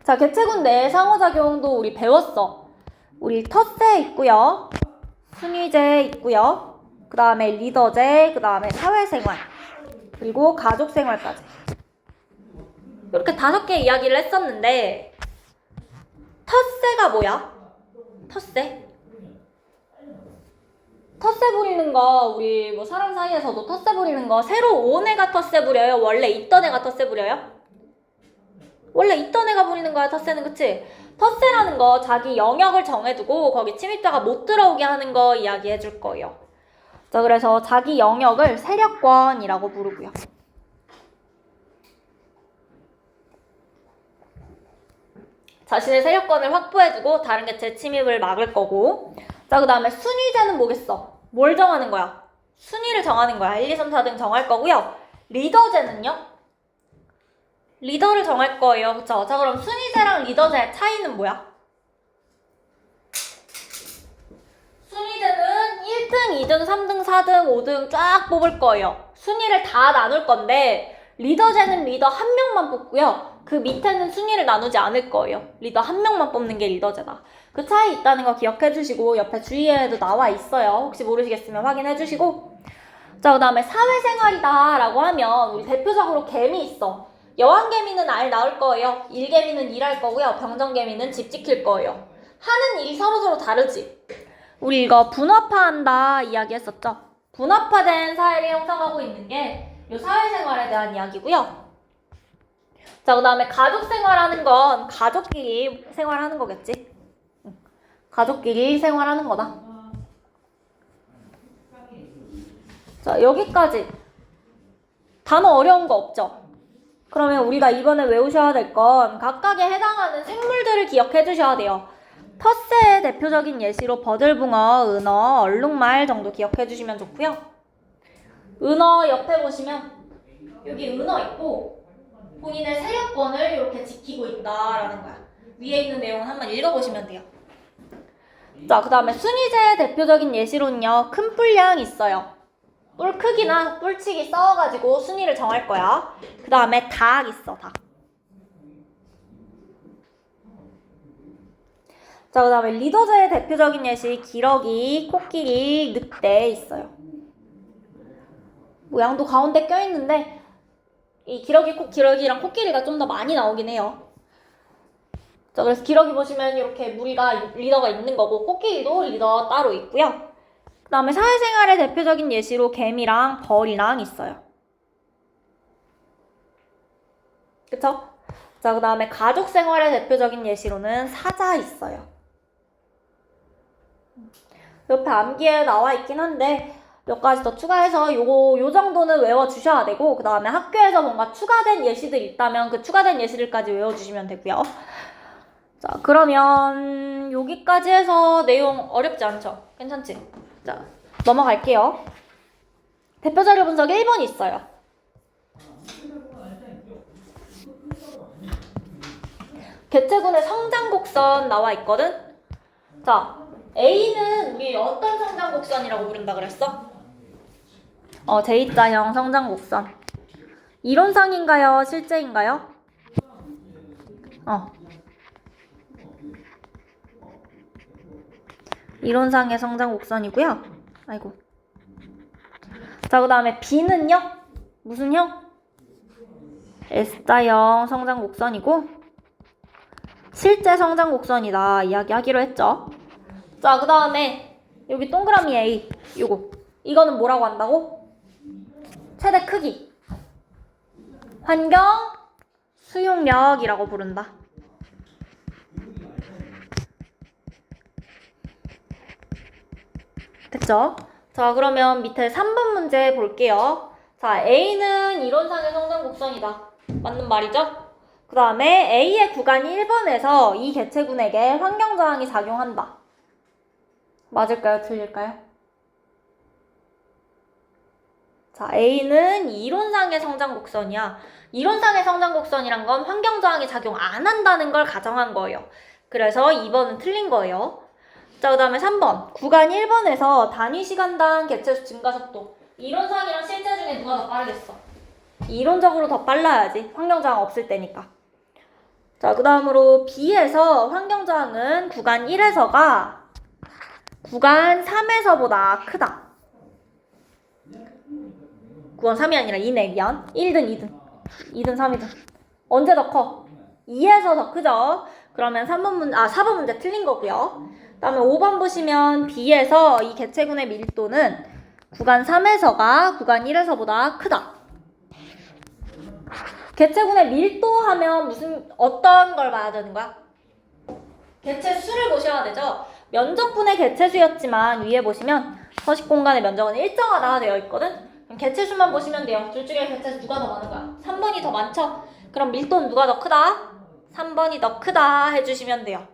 자, 개체군 내의 상호작용도 우리 배웠어. 우리 텃세 있고요. 순위제 있고요. 그 다음에 리더제, 그 다음에 사회생활, 그리고 가족생활까지. 이렇게 5개 이야기를 했었는데 텃세가 뭐야? 텃세? 텃세 부리는 거 우리 뭐 사람 사이에서도 텃세 부리는 거 새로 온 애가 텃세 부려요? 원래 있던 애가 텃세 부려요? 원래 있던 애가 부리는 거야, 텃세는. 그치? 텃세라는 거 자기 영역을 정해두고 거기 침입자가 못 들어오게 하는 거 이야기해 줄 거예요. 자, 그래서 자기 영역을 세력권이라고 부르고요. 자신의 세력권을 확보해두고 다른 개체의 침입을 막을 거고. 자, 그 다음에 순위제는 뭐겠어? 뭘 정하는 거야? 순위를 정하는 거야. 1, 2, 3, 4 등 정할 거고요. 리더제는요? 리더를 정할 거예요. 그쵸? 자, 그럼 순위제랑 리더제의 차이는 뭐야? 순위제는 1등, 2등, 3등, 4등, 5등 쫙 뽑을 거예요. 순위를 다 나눌 건데 리더제는 리더 한 명만 뽑고요. 그 밑에는 순위를 나누지 않을 거예요. 리더 한 명만 뽑는 게 리더제다. 그 차이 있다는 거 기억해 주시고 옆에 주위에도 나와 있어요. 혹시 모르시겠으면 확인해 주시고. 자, 그 다음에 사회생활이다 라고 하면 우리 대표적으로 개미 있어. 여왕개미는 알 낳을 거예요. 일개미는 일할 거고요. 병정개미는 집 지킬 거예요. 하는 일이 서로서로 다르지. 우리 이거 분업화한다 이야기 했었죠. 분업화된 사회를 형성하고 있는 게 이 사회생활에 대한 이야기고요. 자, 그 다음에 가족생활하는 건 가족끼리 생활하는 거겠지. 가족끼리 생활하는 거다. 자, 여기까지 단어 어려운 거 없죠? 그러면 우리가 이번에 외우셔야 될 건 각각에 해당하는 생물들을 기억해 주셔야 돼요. 텃새의 대표적인 예시로 버들붕어, 은어, 얼룩말 정도 기억해 주시면 좋고요. 은어 옆에 보시면 여기 은어 있고 본인의 세력권을 이렇게 지키고 있다라는 거야. 위에 있는 내용은 한번 읽어보시면 돼요. 자, 그 다음에 순위제의 대표적인 예시로는요. 큰 뿔량 있어요. 뿔 크기나 뿔치기 싸워가지고 순위를 정할 거야. 그 다음에 닭 있어, 닭. 자, 그 다음에 리더제의 대표적인 예시 기러기, 코끼리, 늑대 있어요. 모양도 가운데 껴있는데 이 기러기랑 코끼리가 좀 더 많이 나오긴 해요. 자, 그래서 기러기 보시면 이렇게 리더가 있는 거고 코끼리도 리더 따로 있고요. 그 다음에 사회생활의 대표적인 예시로 개미랑 벌이랑 있어요. 그쵸? 자, 그 다음에 가족생활의 대표적인 예시로는 사자 있어요. 옆에 암기에 나와 있긴 한데 몇 가지 더 추가해서 요 정도는 외워주셔야 되고 그 다음에 학교에서 뭔가 추가된 예시들 있다면 그 추가된 예시들까지 외워주시면 되고요. 자, 그러면 여기까지 해서 내용 어렵지 않죠? 괜찮지? 자, 넘어갈게요. 대표자료 분석 1번 있어요. 개체군의 성장 곡선 나와 있거든? 자, A는 우리 어떤 성장 곡선이라고 부른다 그랬어? J자형 성장 곡선. 이론상인가요? 실제인가요? 이론상의 성장 곡선이고요. 아이고. 자, 그 다음에 B는요? 무슨 형? S자형 성장 곡선이고 실제 성장 곡선이다 이야기하기로 했죠. 자, 그 다음에 여기 동그라미 A 이거는 뭐라고 한다고? 최대 크기 환경 수용력이라고 부른다. 됐죠? 자, 그러면 밑에 3번 문제 볼게요. 자, A는 이론상의 성장 곡선이다. 맞는 말이죠? 그 다음에 A의 구간이 1번에서 이 개체군에게 환경저항이 작용한다. 맞을까요? 틀릴까요? 자, A는 이론상의 성장 곡선이야. 이론상의 성장 곡선이란 건 환경저항이 작용 안 한다는 걸 가정한 거예요. 그래서 2번은 틀린 거예요. 자, 그 다음에 3번. 구간 1번에서 단위 시간당 개체수 증가 속도. 이론상이랑 실제 중에 누가 더 빠르겠어? 이론적으로 더 빨라야지. 환경저항 없을 때니까. 자, 그 다음으로 B에서 환경저항은 구간 1에서가 구간 3에서보다 크다. 구간 3이 아니라 2네, 미안. 1든 2든 3이든. 언제 더 커? 2에서 더 크죠? 그러면 4번 문제 틀린 거고요. 그 다음에 5번 보시면 B에서 이 개체군의 밀도는 구간 3에서가 구간 1에서보다 크다. 개체군의 밀도 하면 어떤 걸 봐야 되는 거야? 개체 수를 보셔야 되죠. 면적분의 개체수였지만 위에 보시면 서식 공간의 면적은 일정하다 되어 있거든. 그럼 개체수만 보시면 돼요. 둘 중에 개체수 누가 더 많은 거야? 3번이 더 많죠? 그럼 밀도는 누가 더 크다? 3번이 더 크다 해주시면 돼요.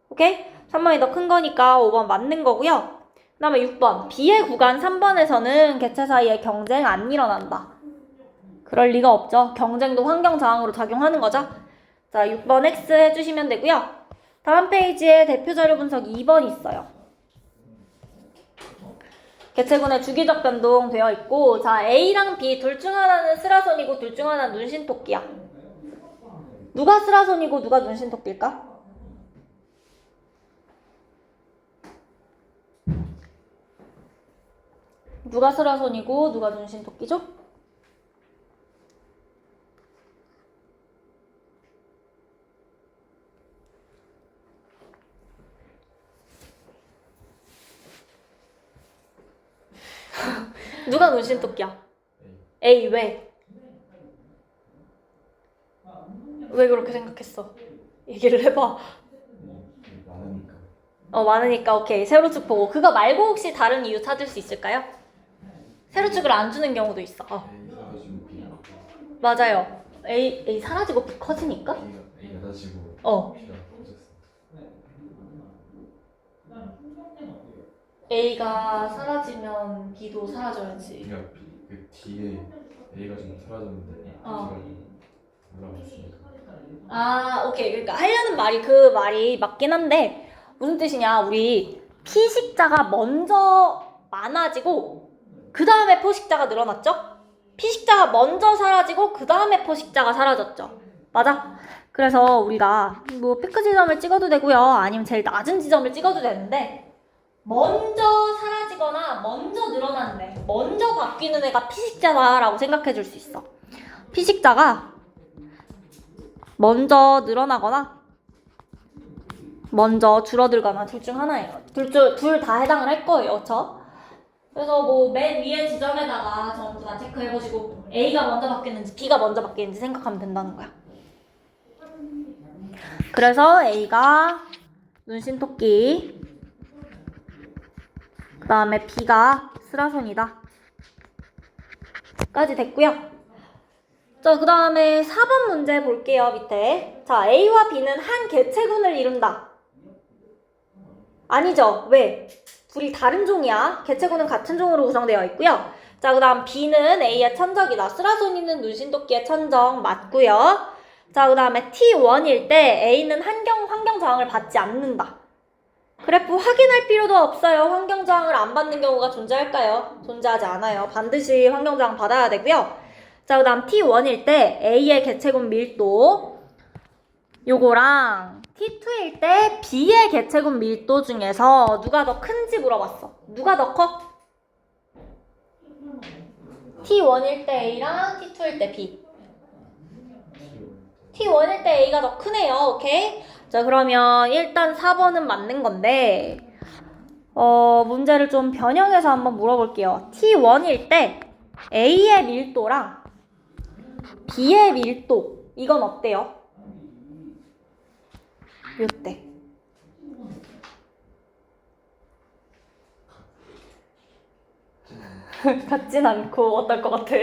오케이? 3번이 더 큰 거니까 5번 맞는 거고요. 그 다음에 6번. B의 구간 3번에서는 개체 사이에 경쟁 안 일어난다. 그럴 리가 없죠. 경쟁도 환경 저항으로 작용하는 거죠. 자, 6번 X 해주시면 되고요. 다음 페이지에 대표 자료 분석 2번 있어요. 개체군의 주기적 변동 되어 있고, 자, A랑 B 둘 중 하나는 스라손이고 둘 중 하나는 눈신토끼야. 누가 스라손이고 누가 눈신토끼일까? 누가 스라손이고 누가 눈신토끼죠? 누가 눈신토끼야? A 왜? 왜 그렇게 생각했어? 얘기를 해봐. 많으니까. 많으니까 오케이. 세로축 보고. 그거 말고 혹시 다른 이유 찾을 수 있을까요? 세로축을 안 주는 경우도 있어. A 사라지고 B. 맞아요. A 사라지고 B 커지니까? A가 사라지고 B가 커졌어. A가 사라지면 B도 사라져야지. 그러니까 그 뒤에 A가 좀 사라졌는데 B가 올라갔으니까. 아, 오케이. 그러니까 하려는 말이 그 말이 맞긴 한데 무슨 뜻이냐? 우리 피식자가 먼저 많아지고 그 다음에 포식자가 늘어났죠? 피식자가 먼저 사라지고 그 다음에 포식자가 사라졌죠. 맞아? 그래서 우리가 뭐 피크 지점을 찍어도 되고요. 아니면 제일 낮은 지점을 찍어도 되는데 먼저 사라지거나 먼저 늘어나는 애, 먼저 바뀌는 애가 피식자다라고 생각해 줄 수 있어. 피식자가 먼저 늘어나거나 먼저 줄어들거나 둘 중 하나예요. 둘 다 해당을 할 거예요. 그렇죠? 그래서 뭐 맨 위에 지점에다가 전부 다 체크해보시고 A가 먼저 바뀌는지 B가 먼저 바뀌는지 생각하면 된다는 거야. 그래서 A가 눈신토끼, 그 다음에 B가 스라손이다 까지 됐고요. 자, 그 다음에 4번 문제 볼게요. 밑에. 자, A와 B는 한 개체군을 이룬다. 아니죠. 왜? 둘이 다른 종이야. 개체군은 같은 종으로 구성되어 있고요. 자, 그 다음 B는 A의 천적이다. 스라손이는 눈신토끼의 천적 맞고요. 자, 그 다음에 T1일 때 A는 환경 저항을 받지 않는다. 그래프 확인할 필요도 없어요. 환경 저항을 안 받는 경우가 존재할까요? 존재하지 않아요. 반드시 환경 저항 받아야 되고요. 자, 그 다음 T1일 때 A의 개체군 밀도 요거랑 T2일 때 B의 개체군 밀도 중에서 누가 더 큰지 물어봤어. 누가 더 커? T1일 때 A랑 T2일 때 B. T1일 때 A가 더 크네요. 오케이? 자, 그러면 일단 4번은 맞는 건데 문제를 좀 변형해서 한번 물어볼게요. T1일 때 A의 밀도랑 B의 밀도 이건 어때요? 요때 같진 않고 어떨 것 같아?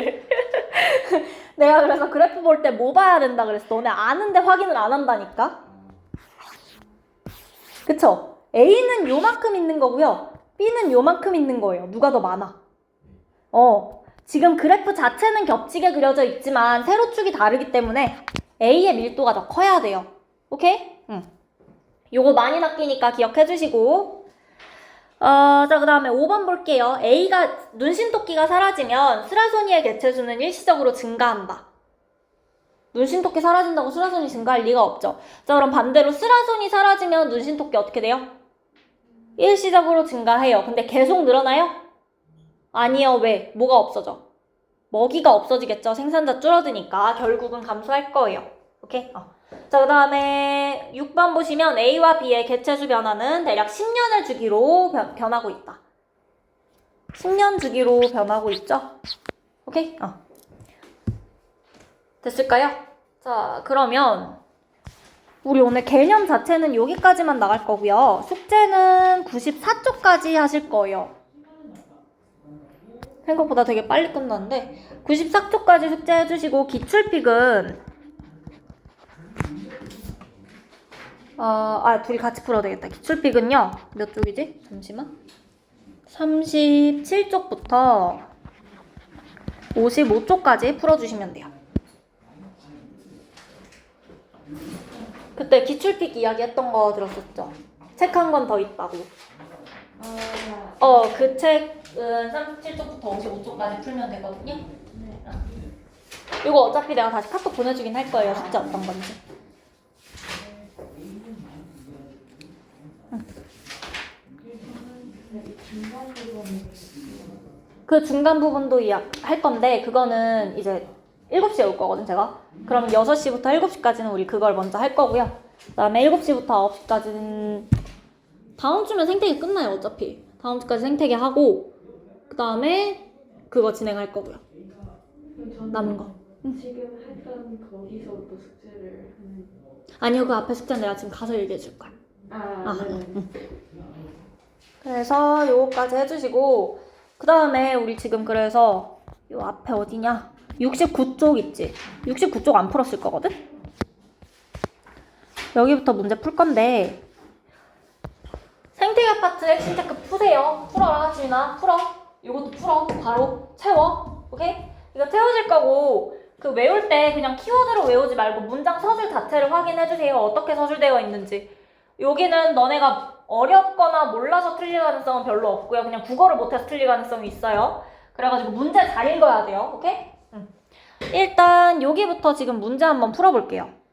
내가 그래서 그래프 볼 때 뭐 봐야 된다 그랬어. 너네 아는데 확인을 안 한다니까? 그쵸? A는 요만큼 있는 거고요. B는 요만큼 있는 거예요. 누가 더 많아? 지금 그래프 자체는 겹치게 그려져 있지만 세로축이 다르기 때문에 A의 밀도가 더 커야 돼요. 오케이? 응. 요거 많이 바뀌니까 기억해 주시고 자, 그 다음에 5번 볼게요. A가 눈신토끼가 사라지면 스라소니의 개체수는 일시적으로 증가한다. 눈신토끼 사라진다고 스라손이 증가할 리가 없죠. 자, 그럼 반대로 스라손이 사라지면 눈신토끼 어떻게 돼요? 일시적으로 증가해요. 근데 계속 늘어나요? 아니요. 왜? 뭐가 없어져? 먹이가 없어지겠죠. 생산자 줄어드니까 결국은 감소할 거예요. 오케이? 자, 그 다음에 6번 보시면 A와 B의 개체수 변화는 대략 10년을 주기로 변하고 있다. 10년 주기로 변하고 있죠? 오케이? 됐을까요? 자, 그러면 우리 오늘 개념 자체는 여기까지만 나갈 거고요. 숙제는 94쪽까지 하실 거예요. 생각보다 되게 빨리 끝났는데 94쪽까지 숙제 해주시고 기출픽은 둘이 같이 풀어야 되겠다. 기출픽은요. 몇 쪽이지? 잠시만. 37쪽부터 55쪽까지 풀어주시면 돼요. 그때 기출픽 이야기 했던 거 들었었죠? 책 한 권 더 있다고. 그 책은 37쪽부터 55쪽까지 풀면 되거든요. 이거 어차피 내가 다시 카톡 보내주긴 할 거예요. 숙제 어떤 건지. 그 중간 부분도 할 건데 그거는 이제 7시에 올 거거든 제가. 그럼 6시부터 7시까지는 우리 그걸 먼저 할 거고요. 그 다음에 7시부터 9시까지는 다음 주면 생태계 끝나요 어차피. 다음 주까지 생태계 하고 그 다음에 그거 진행할 거고요. 남은 거. 지금 했던 거기서부터 숙제를 하는. 아니요, 그 앞에 숙제는 내가 지금 가서 얘기해 줄 거야. 네. 그래서 요거까지 해주시고 그 다음에 우리 지금 그래서 요 앞에 어디냐? 69쪽 있지? 69쪽 안 풀었을 거거든? 여기부터 문제 풀 건데 생태계 파트 핵심 체크 푸세요. 풀어라 지민아. 풀어. 요것도 풀어. 바로 채워. 오케이? 이거 채워질 거고 그 외울 때 그냥 키워드로 외우지 말고 문장 서술 자체를 확인해주세요. 어떻게 서술되어 있는지. 여기는 너네가 어렵거나 몰라서 틀릴 가능성은 별로 없고요. 그냥 국어를 못해서 틀릴 가능성이 있어요. 그래가지고 문제 잘 읽어야 돼요. 오케이? 일단 여기부터 지금 문제 한번 풀어볼게요.